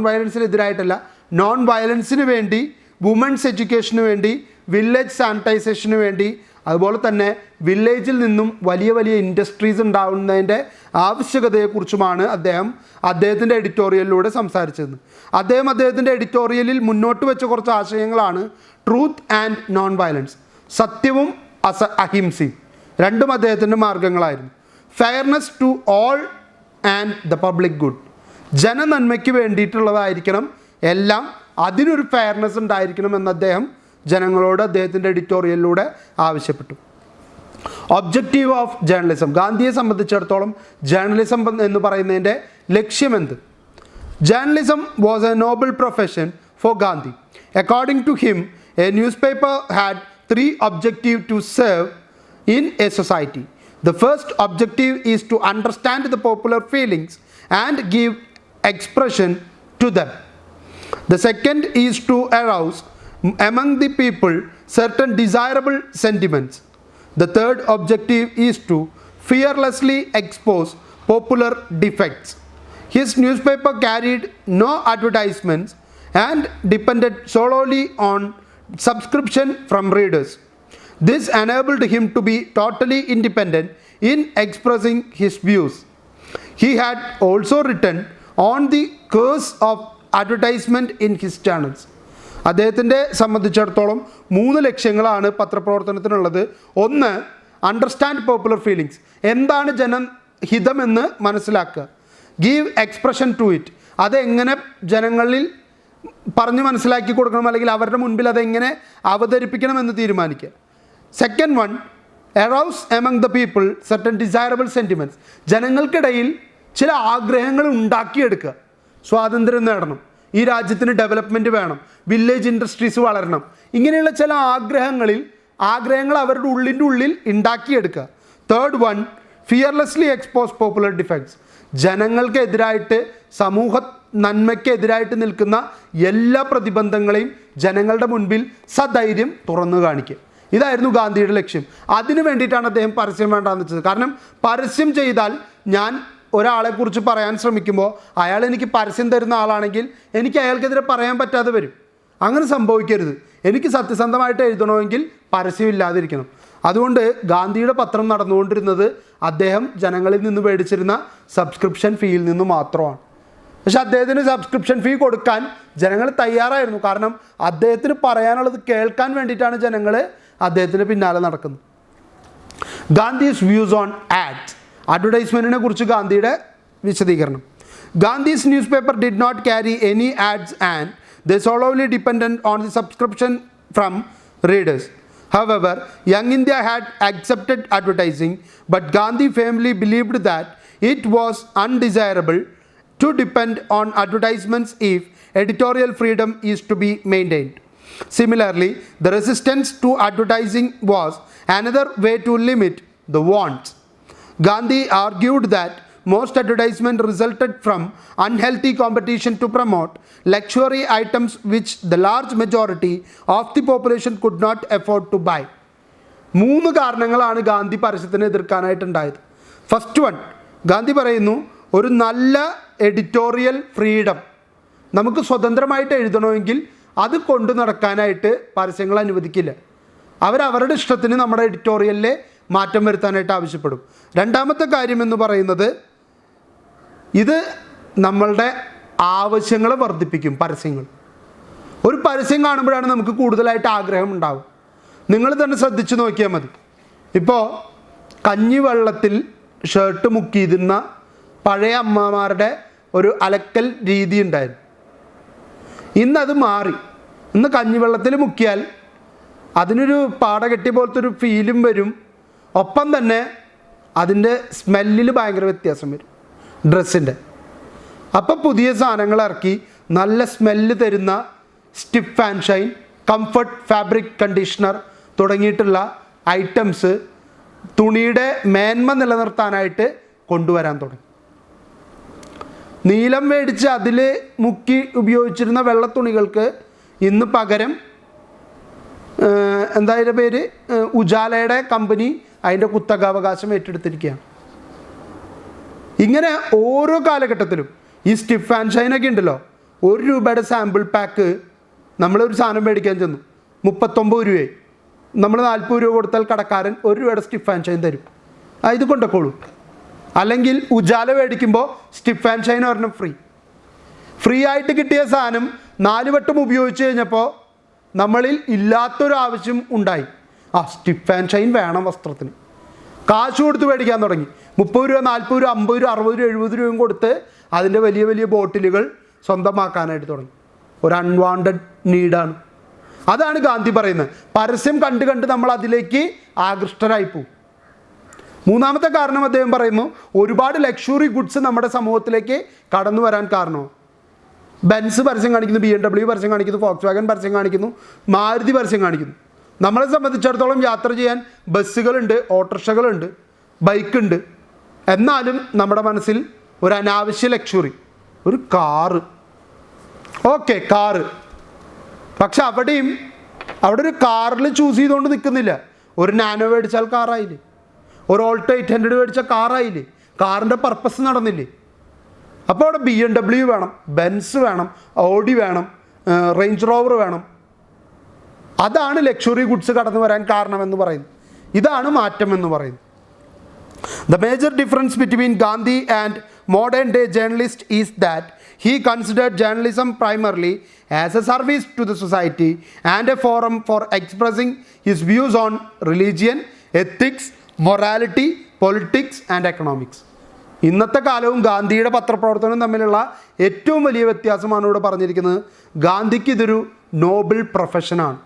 വയലൻസിനെതിരായിട്ടല്ല നോൺ വയലൻസിന് വേണ്ടി, വുമൻസ് എഡ്യൂക്കേഷന് വേണ്ടി, വില്ലേജ് സാനിറ്റൈസേഷന് വേണ്ടി, അതുപോലെ തന്നെ വില്ലേജിൽ നിന്നും വലിയ വലിയ ഇൻഡസ്ട്രീസ് ഉണ്ടാകുന്നതിൻ്റെ ആവശ്യകതയെക്കുറിച്ചുമാണ് അദ്ദേഹത്തിൻ്റെ എഡിറ്റോറിയലിലൂടെ സംസാരിച്ചത്. അദ്ദേഹത്തിൻ്റെ എഡിറ്റോറിയലിൽ മുന്നോട്ട് വെച്ച കുറച്ച് ആശയങ്ങളാണ് ട്രൂത്ത് ആൻഡ് നോൺ വയലൻസ്, സത്യവും അഹിംസയും. രണ്ടും അദ്ദേഹത്തിൻ്റെ മാർഗങ്ങളായിരുന്നു. Fairness to all and the public good, ജനനന്മയ്ക്ക് വേണ്ടിയിട്ടുള്ളതായിരിക്കണം എല്ലാം, അതിനൊരു ഫെയർനെസ് ഉണ്ടായിരിക്കണം എന്ന് അദ്ദേഹം ജനങ്ങളോട് അദ്ദേഹത്തിൻ്റെ എഡിറ്റോറിയലിലൂടെ ആവശ്യപ്പെട്ടു. ഒബ്ജക്റ്റീവ് ഓഫ് ജേർണലിസം, ഗാന്ധിയെ സംബന്ധിച്ചിടത്തോളം ജേർണലിസം എന്ന് പറയുന്നതിൻ്റെ ലക്ഷ്യമെന്ത്? Journalism was a noble profession for Gandhi. According to him, a newspaper had 3 objectives to serve in a society. The first objective is to understand the popular feelings and give expression to them. The second is to arouse among the people certain desirable sentiments. The third objective is to fearlessly expose popular defects. His newspaper carried no advertisements and depended solely on subscription from readers. This enabled him to be totally independent in expressing his views. He had also written on the curse of advertisement in his channels. അദ്ദേഹത്തിൻ്റെ സംബന്ധിച്ചിടത്തോളം 3 ലക്ഷ്യങ്ങളാണ് പത്രപ്രവർത്തനത്തിനുള്ളത്. ഒന്ന്, understand popular feelings, എന്താണ് ജനഹിതമെന്ന് മനസ്സിലാക്കുക. Give expression to it, അതെങ്ങനെ ജനങ്ങളിൽ പറഞ്ഞ് മനസ്സിലാക്കി കൊടുക്കണം, അല്ലെങ്കിൽ അവരുടെ മുൻപിൽ അതെങ്ങനെ അവതരിപ്പിക്കണമെന്ന് തീരുമാനിക്കുക. Second one, arouse among the people certain desirable sentiments, ജനങ്ങൾക്കിടയിൽ ചില ആഗ്രഹങ്ങൾ ഉണ്ടാക്കിയെടുക്കുക. സ്വാതന്ത്ര്യം നേടണം, ഈ രാജ്യത്തിന് ഡെവലപ്മെൻറ്റ് വേണം, വില്ലേജ് ഇൻഡസ്ട്രീസ് വളരണം, ഇങ്ങനെയുള്ള ചില ആഗ്രഹങ്ങൾ അവരുടെ ഉള്ളിൽ ഉണ്ടാക്കിയെടുക്കുക. Third one, fearlessly expose popular defects, ജനങ്ങൾക്കെതിരായിട്ട്, സമൂഹ നന്മയ്ക്കെതിരായിട്ട് നിൽക്കുന്ന എല്ലാ പ്രതിബന്ധങ്ങളെയും ജനങ്ങളുടെ മുൻപിൽ സധൈര്യം തുറന്നു കാണിക്കുക. ഇതായിരുന്നു ഗാന്ധിയുടെ ലക്ഷ്യം. അതിനു വേണ്ടിയിട്ടാണ് അദ്ദേഹം പരസ്യം വേണ്ടാന്ന് വെച്ചത്. കാരണം പരസ്യം ചെയ്താൽ, ഞാൻ ഒരാളെക്കുറിച്ച് പറയാൻ ശ്രമിക്കുമ്പോൾ അയാൾ എനിക്ക് പരസ്യം തരുന്ന ആളാണെങ്കിൽ എനിക്ക് അയാൾക്കെതിരെ പറയാൻ പറ്റാതെ വരും. അങ്ങനെ സംഭവിക്കരുത്. എനിക്ക് സത്യസന്ധമായിട്ട് എഴുതണമെങ്കിൽ പരസ്യമില്ലാതിരിക്കണം. അതുകൊണ്ട് ഗാന്ധിയുടെ പത്രം നടന്നുകൊണ്ടിരുന്നത് അദ്ദേഹം ജനങ്ങളിൽ നിന്ന് മേടിച്ചിരുന്ന സബ്സ്ക്രിപ്ഷൻ ഫീയിൽ നിന്ന് മാത്രമാണ്. പക്ഷെ അദ്ദേഹത്തിന് സബ്സ്ക്രിപ്ഷൻ ഫീ കൊടുക്കാൻ ജനങ്ങൾ തയ്യാറായിരുന്നു. കാരണം അദ്ദേഹത്തിന് പറയാനുള്ളത് കേൾക്കാൻ വേണ്ടിയിട്ടാണ് ജനങ്ങൾ അദ്ദേഹത്തിന് പിന്നാലെ നടക്കുന്നത്. ഗാന്ധീസ് വ്യൂസ് ഓൺ ആഡ്സ്, അഡ്വർടൈസ്മെൻറ്റിനെ കുറിച്ച് ഗാന്ധിയുടെ വിശദീകരണം. Gandhi's newspaper did not carry any ads and they solely depended on the subscription from readers. However, Young India had accepted advertising, but Gandhi firmly believed that it was undesirable to depend on advertisements if editorial freedom is to be maintained. Similarly, the resistance to advertising was another way to limit the wants. Gandhi argued that most advertisement resulted from unhealthy competition to promote luxury items which the large majority of the population could not afford to buy. 3 കാരണങ്ങളാണ് Gandhi പരസ്യത്തിനെ എതിർക്കാനായിട്ടുണ്ടായത്. First one, Gandhi പറയുന്നു, ഒരു നല്ല editorial freedom, നമുക്ക് സ്വതന്ത്രമായിട്ട് എഴുതണമെങ്കിൽ അത് കൊണ്ടു നടക്കാനായിട്ട് പരസ്യങ്ങൾ അനുവദിക്കില്ല. അവരവരുടെ ഇഷ്ടത്തിന് നമ്മുടെ എഡിറ്റോറിയലിലെ മാറ്റം വരുത്താനായിട്ട് ആവശ്യപ്പെടും. രണ്ടാമത്തെ കാര്യം എന്ന് പറയുന്നത്, ഇത് നമ്മളുടെ ആവശ്യങ്ങൾ വർദ്ധിപ്പിക്കും. പരസ്യങ്ങൾ, ഒരു പരസ്യം കാണുമ്പോഴാണ് നമുക്ക് കൂടുതലായിട്ട് ആഗ്രഹം ഉണ്ടാവും. നിങ്ങൾ തന്നെ ശ്രദ്ധിച്ച് നോക്കിയാൽ മതി. ഇപ്പോൾ കഞ്ഞിവെള്ളത്തിൽ ഷർട്ട് മുക്കിയിരുന്ന പഴയ അമ്മമാരുടെ ഒരു അലക്കൽ രീതി ഉണ്ടായിരുന്നു. ഇന്നത് മാറി. ഇന്ന് കഞ്ഞിവെള്ളത്തിൽ മുക്കിയാൽ അതിനൊരു പാട കെട്ടിയ പോലത്തെ ഒരു ഫീലും വരും. ഒപ്പം തന്നെ അതിൻ്റെ സ്മെല്ലിൽ ഭയങ്കര വ്യത്യാസം വരും ഡ്രസ്സിൻ്റെ. അപ്പോൾ പുതിയ സാധനങ്ങൾ ഇറക്കി, നല്ല സ്മെല്ല് തരുന്ന stiff and shine, comfort fabric conditioner തുടങ്ങിയിട്ടുള്ള ഐറ്റംസ് തുണിയുടെ മേന്മ നിലനിർത്താനായിട്ട് കൊണ്ടുവരാൻ തുടങ്ങി. നീലം മേടിച്ച് അതിൽ മുക്കി ഉപയോഗിച്ചിരുന്ന വെള്ള തുണികൾക്ക് ഇന്ന് പകരം എന്തായാലും പേര് ഉജാലയുടെ കമ്പനി അതിൻ്റെ കുത്തകാവകാശം ഏറ്റെടുത്തിരിക്കുകയാണ്. ഇങ്ങനെ ഓരോ കാലഘട്ടത്തിലും ഈ സ്റ്റിഫ് ആൻഡ് ഷൈനൊക്കെ ഉണ്ടല്ലോ, ₹1 സാമ്പിൾ പാക്ക് നമ്മളൊരു സാധനം മേടിക്കാൻ ചെന്നു, 39 രൂപയായി. നമ്മൾ 40 രൂപ കൊടുത്താൽ കടക്കാരൻ ₹1 സ്റ്റിഫ് ആൻഡ് ഷൈൻ തരും. ഇത് കൊണ്ടോളൂ. അല്ലെങ്കിൽ ഉജാല മേടിക്കുമ്പോൾ സ്റ്റിഫ് ആൻഡ് ഷൈൻ ഒരെണ്ണം ഫ്രീ ആയിട്ട് കിട്ടിയ സാധനം 4 വട്ടം ഉപയോഗിച്ച് കഴിഞ്ഞപ്പോൾ നമ്മളിൽ ഇല്ലാത്തൊരു ആവശ്യം ഉണ്ടായി. സ്റ്റിഫ് ആൻഡ് ഷൈൻ വേണം വസ്ത്രത്തിന്. കാശ് കൊടുത്ത് മേടിക്കാൻ തുടങ്ങി. 30 രൂപ, 40 രൂപ, 50 രൂപ, 60 രൂപ, 70 രൂപയും കൊടുത്ത് അതിൻ്റെ വലിയ വലിയ ബോട്ടിലുകൾ സ്വന്തമാക്കാനായിട്ട് തുടങ്ങി. ഒരു അൺവാണ്ടഡ് നീഡാണ്. അതാണ് ഗാന്ധി പറയുന്നത്. പരസ്യം കണ്ട് കണ്ട് നമ്മൾ അതിലേക്ക് ആകൃഷ്ടരായി പോകും. മൂന്നാമത്തെ കാരണം അദ്ദേഹം പറയുന്നു, ഒരുപാട് ലക്ഷറി ഗുഡ്സ് നമ്മുടെ സമൂഹത്തിലേക്ക് കടന്നു വരാൻ കാരണമാണ്. ബെൻസ് പരസ്യം കാണിക്കുന്നു, BMW പരസ്യം കാണിക്കുന്നു, ഫോക്സ് വാഗൻ പരസ്യം കാണിക്കുന്നു, മാരുതി പരസ്യം കാണിക്കുന്നു. നമ്മളെ സംബന്ധിച്ചിടത്തോളം യാത്ര ചെയ്യാൻ ബസ്സുകളുണ്ട്, ഓട്ടോറിക്ഷകളുണ്ട്, ബൈക്കുണ്ട്. എന്നാലും നമ്മുടെ മനസ്സിൽ ഒരു അനാവശ്യ ലക്ഷറി, ഒരു കാറ്. കാറ്. പക്ഷെ അവിടെ ഒരു കാറിൽ ചൂസ് ചെയ്തുകൊണ്ട് നിൽക്കുന്നില്ല. ഒരു നാനോ മേടിച്ചാൽ കാറായില്ലേ, ഒരു ഓൾട്ടോ 800 മേടിച്ചാൽ കാറായില്ലേ, കാറിൻ്റെ പർപ്പസ് നടന്നില്ലേ. അപ്പോൾ അവിടെ BMW വേണം, ബെൻസ് വേണം, ഓഡി വേണം, റേഞ്ച് റോവർ വേണം. അതാണ് ലക്ഷറി ഗുഡ്സ് കടന്നു വരാൻ കാരണമെന്ന് പറയുന്നത്. ഇതാണ് മാറ്റം എന്ന് പറയുന്നത്. The major difference between Gandhi and modern day journalists is that he considered journalism primarily as a service to the society and a forum for expressing his views on religion, ethics, morality, politics and economics. ഇന്നത്തെ കാലവും ഗാന്ധിയുടെ പത്രപ്രവർത്തനവും തമ്മിലുള്ള ഏറ്റവും വലിയ വ്യത്യാസമാണ് ഇവിടെ പറഞ്ഞിരിക്കുന്നത്. ഗാന്ധിക്ക് ഇതൊരു നോബിൾ പ്രൊഫഷനാണ്.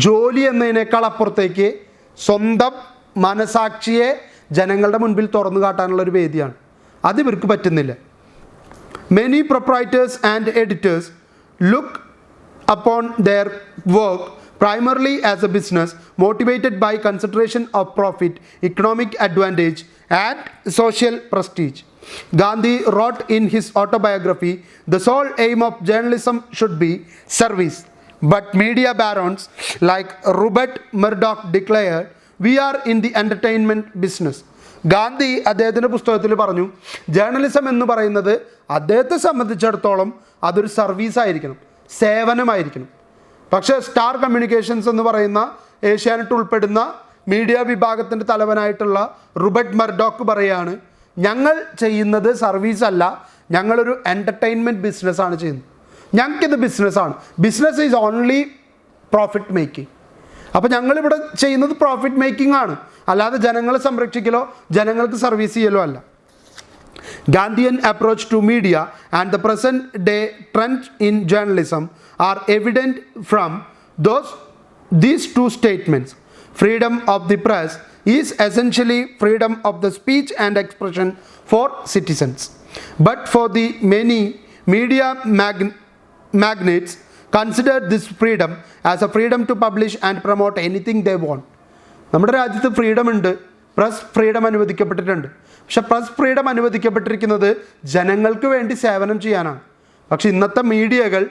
ജോലി എന്നതിനേക്കാൾ അപ്പുറത്തേക്ക് സ്വന്തം മനസാക്ഷിയെ ജനങ്ങളുടെ മുൻപിൽ തുറന്നു കാട്ടാനുള്ളൊരു വേദിയാണ്. അത് ഇവർക്ക് പറ്റുന്നില്ല. Many proprietors and editors look upon their work primarily as a business motivated by consideration of profit, economic advantage and social prestige. Gandhi wrote in his autobiography, "The sole aim of journalism should be service." But media barons like Rupert Murdoch declared, "We are in the entertainment business." Gandhi അദ്ദേഹത്തിൻ്റെ പുസ്തകത്തിൽ പറഞ്ഞു, journalism എന്ന് പറയുന്നത് അദ്ദേഹത്തെ സംബന്ധിച്ചിടത്തോളം അതൊരു സർവീസായിരിക്കണം, സേവനമായിരിക്കണം. പക്ഷേ star communications എന്ന് പറയുന്ന ഏഷ്യാനെറ്റ് ഉൾപ്പെടുന്ന മീഡിയ വിഭാഗത്തിൻ്റെ തലവനായിട്ടുള്ള റുബർട്ട് മർഡോക്ക് പറയാണ്, ഞങ്ങൾ ചെയ്യുന്നത് സർവീസല്ല, ഞങ്ങളൊരു എൻ്റർടൈൻമെൻറ്റ് ബിസിനസ്സാണ് ചെയ്യുന്നത്. ഞങ്ങൾക്കിത് ബിസിനസ്സാണ്. Business is only profit making. അപ്പോൾ ഞങ്ങളിവിടെ ചെയ്യുന്നത് പ്രോഫിറ്റ് മേക്കിംഗ് ആണ്, അല്ലാതെ ജനങ്ങളെ സംരക്ഷിക്കലോ ജനങ്ങൾക്ക് സർവീസ് ചെയ്യലോ അല്ല. Gandhian approach to media and the present day trend in journalism are evident from these two statements. Freedom of the press is essentially freedom of the speech and expression for citizens. But for the many media magnates consider this freedom as a freedom to publish and promote anything they want. നമ്മുടെ രാജ്യത്ത് freedom ഉണ്ട്, press freedom അനുവദിക്കപ്പെട്ടിട്ടുണ്ട്. പക്ഷെ press freedom അനുവദിക്കപ്പെട്ടിരിക്കുന്നത് ജനങ്ങൾക്ക് വേണ്ടി സേവനം ചെയ്യാനാണ്. പക്ഷെ ഇന്നത്തെ മീഡിയകൾ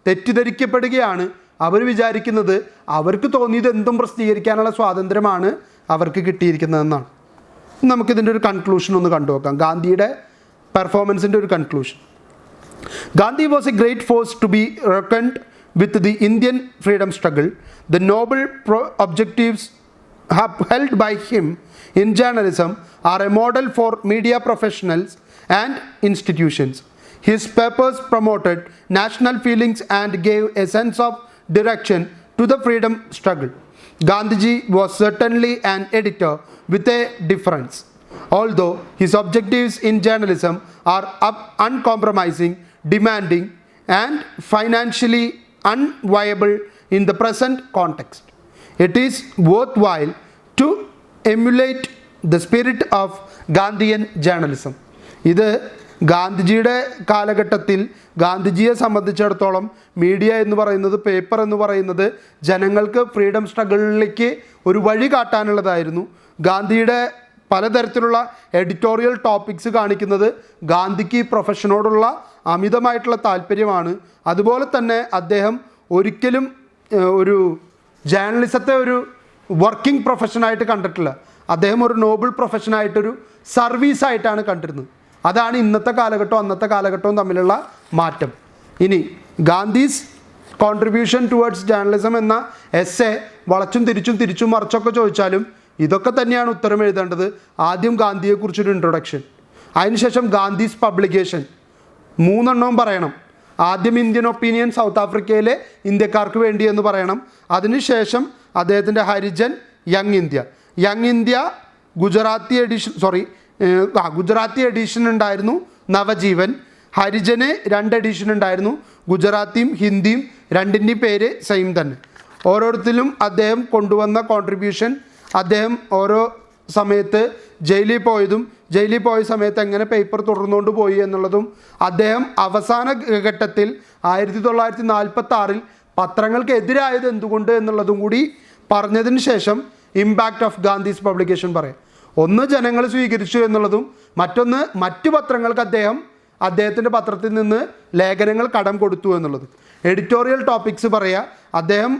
തെറ്റിദ്ധരിക്കപ്പെടുകയാണ്. അവർ വിചാരിക്കുന്നത് അവർക്ക് തോന്നിയത് എന്തും പ്രസിദ്ധീകരിക്കാനുള്ള സ്വാതന്ത്ര്യമാണ് അവർക്ക് കിട്ടിയിരിക്കുന്നതെന്നാണ്. നമുക്കിതിൻ്റെ ഒരു കൺക്ലൂഷൻ ഒന്ന് കണ്ടുനോക്കാം. ഗാന്ധിയുടെ പെർഫോമൻസിൻ്റെ ഒരു conclusion. Gandhi was a great force to be reckoned with the Indian freedom struggle. The noble objectives held by him in journalism are a model for media professionals and institutions. His papers promoted national feelings and gave a sense of direction to the freedom struggle. Gandhiji was certainly an editor with a difference. Although his objectives in journalism are uncompromising, demanding, and financially unviable in the present context, it is worthwhile to emulate the spirit of Gandhian journalism. ഇത് ഗാന്ധിജിയുടെ കാലഘട്ടത്തിൽ ഗാന്ധിജിയെ സംബന്ധിച്ചിടത്തോളം media എന്ന് പറയുന്നത്, paper എന്ന് പറയുന്നത് ജനങ്ങൾക്ക് ഫ്രീഡം സ്ട്രഗിളിലേക്ക് ഒരു വഴി കാട്ടാനുള്ളതായിരുന്നു. ഗാന്ധിയുടെ പലതരത്തിലുള്ള എഡിറ്റോറിയൽ ടോപ്പിക്സ് കാണിക്കുന്നത് ഗാന്ധിക്ക് ഈ പ്രൊഫഷനോടുള്ള അമിതമായിട്ടുള്ള താല്പര്യമാണ്. അതുപോലെ തന്നെ അദ്ദേഹം ഒരിക്കലും ഒരു ജേർണലിസത്തെ ഒരു വർക്കിംഗ് പ്രൊഫഷനായിട്ട് കണ്ടിട്ടില്ല. അദ്ദേഹം ഒരു നോബിൾ പ്രൊഫഷനായിട്ടൊരു സർവീസായിട്ടാണ് കണ്ടിരുന്നത്. അതാണ് ഇന്നത്തെ കാലഘട്ടവും അന്നത്തെ കാലഘട്ടവും തമ്മിലുള്ള മാറ്റം. ഇനി ഗാന്ധീസ് കോൺട്രിബ്യൂഷൻ ടുവേർഡ്സ് ജേർണലിസം എന്ന എസ്സേ വളച്ചും തിരിച്ചും മറിച്ചൊക്കെ ചോദിച്ചാലും ഇതൊക്കെ തന്നെയാണ് ഉത്തരം എഴുതേണ്ടത്. ആദ്യം ഗാന്ധിയെക്കുറിച്ചൊരു ഇൻട്രൊഡക്ഷൻ, അതിനുശേഷം ഗാന്ധീസ് പബ്ലിക്കേഷൻ, 3 എണ്ണവും പറയണം. ആദ്യം ഇന്ത്യൻ ഒപ്പീനിയൻ സൗത്ത് ആഫ്രിക്കയിലെ ഇന്ത്യക്കാർക്ക് വേണ്ടി എന്ന് പറയണം. അതിനുശേഷം അദ്ദേഹത്തിൻ്റെ Harijan, young India Gujarati edition ഉണ്ടായിരുന്നു, നവജീവൻ. ഹരിജന് 2 എഡിഷൻ ഉണ്ടായിരുന്നു, ഗുജറാത്തിയും ഹിന്ദിയും, രണ്ടിൻ്റെയും പേര് സെയിം തന്നെ. ഓരോരുത്തരും അദ്ദേഹം കൊണ്ടുവന്ന കോൺട്രിബ്യൂഷൻ, അദ്ദേഹം ഓരോ സമയത്ത് ജയിലിൽ പോയ സമയത്ത് എങ്ങനെ പേപ്പർ തുടർന്നുകൊണ്ട് പോയി എന്നുള്ളതും, അദ്ദേഹം അവസാന ഘട്ടത്തിൽ 1946 പത്രങ്ങൾക്കെതിരായത് എന്തുകൊണ്ട് എന്നുള്ളതും കൂടി പറഞ്ഞതിന് ശേഷം ഇമ്പാക്റ്റ് ഓഫ് ഗാന്ധീസ് പബ്ലിക്കേഷൻ പറയാം. ഒന്ന് ജനങ്ങൾ സ്വീകരിച്ചു എന്നുള്ളതും, മറ്റൊന്ന് മറ്റു പത്രങ്ങൾക്ക് അദ്ദേഹത്തിൻ്റെ പത്രത്തിൽ നിന്ന് ലേഖനങ്ങൾ കടം കൊടുത്തു എന്നുള്ളതും. എഡിറ്റോറിയൽ ടോപ്പിക്സ് പറയുക, അദ്ദേഹം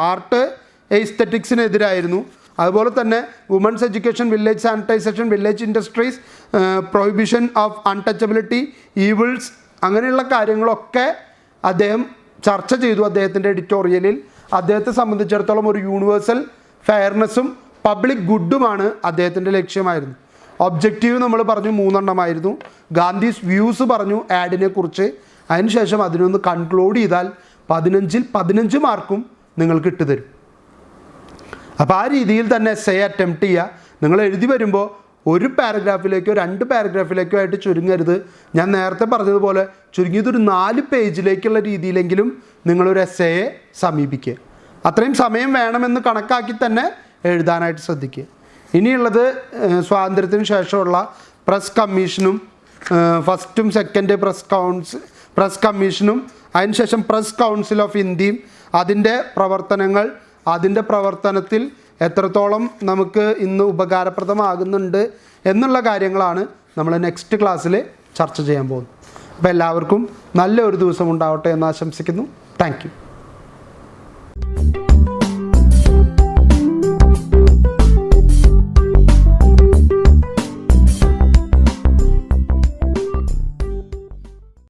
ആർട്ട് എസ്തെറ്റിക്സിനെതിരായിരുന്നു. അതുപോലെ തന്നെ women's education, village sanitisation, village industries, prohibition of untouchability, evils, അങ്ങനെയുള്ള കാര്യങ്ങളൊക്കെ അദ്ദേഹം ചർച്ച ചെയ്തു. അദ്ദേഹത്തിൻ്റെ എഡിറ്റോറിയലിൽ അദ്ദേഹത്തെ സംബന്ധിച്ചിടത്തോളം ഒരു യൂണിവേഴ്സൽ ഫെയർനെസ്സും പബ്ലിക് ഗുഡുമാണ് അദ്ദേഹത്തിൻ്റെ ലക്ഷ്യമായിരുന്നു. ഒബ്ജക്റ്റീവ് നമ്മൾ പറഞ്ഞു 3 എണ്ണമായിരുന്നു. ഗാന്ധീസ് വ്യൂസ് പറഞ്ഞു ആഡിനെ കുറിച്ച്. അതിനുശേഷം അതിനൊന്ന് കൺക്ലൂഡ് ചെയ്താൽ 15ൽ 15 മാർക്കും നിങ്ങൾക്ക് ഇട്ടുതരും. അപ്പോൾ ആ രീതിയിൽ തന്നെ എസ്സേ അറ്റംപ്റ്റ് ചെയ്യുക. നിങ്ങൾ എഴുതി വരുമ്പോൾ ഒരു പാരഗ്രാഫിലേക്കോ 2 പാരഗ്രാഫിലേക്കോ ആയിട്ട് ചുരുങ്ങരുത്. ഞാൻ നേരത്തെ പറഞ്ഞതുപോലെ ചുരുങ്ങിയതൊരു 4 പേജിലേക്കുള്ള രീതിയിലെങ്കിലും നിങ്ങളൊരു എസ്സേയെ സമീപിക്കുക. അത്രയും സമയം വേണമെന്ന് കണക്കാക്കി തന്നെ എഴുതാനായിട്ട് ശ്രദ്ധിക്കുക. ഇനിയുള്ളത് സ്വാതന്ത്ര്യത്തിന് ശേഷമുള്ള പ്രസ് കമ്മീഷനും, ഫസ്റ്റും സെക്കൻഡ് പ്രസ് കമ്മീഷനും, അതിനുശേഷം പ്രസ് കൗൺസിൽ ഓഫ് ഇന്ത്യയും, അതിൻ്റെ പ്രവർത്തനത്തിൽ എത്രത്തോളം നമുക്ക് ഇന്ന് ഉപകാരപ്രദമാകുന്നുണ്ട് എന്നുള്ള കാര്യങ്ങളാണ് നമ്മൾ നെക്സ്റ്റ് ക്ലാസ്സിൽ ചർച്ച ചെയ്യാൻ പോകുന്നത്. അപ്പോൾ എല്ലാവർക്കും നല്ലൊരു ദിവസം ഉണ്ടാവട്ടെ എന്ന് ആശംസിക്കുന്നു. Thank you.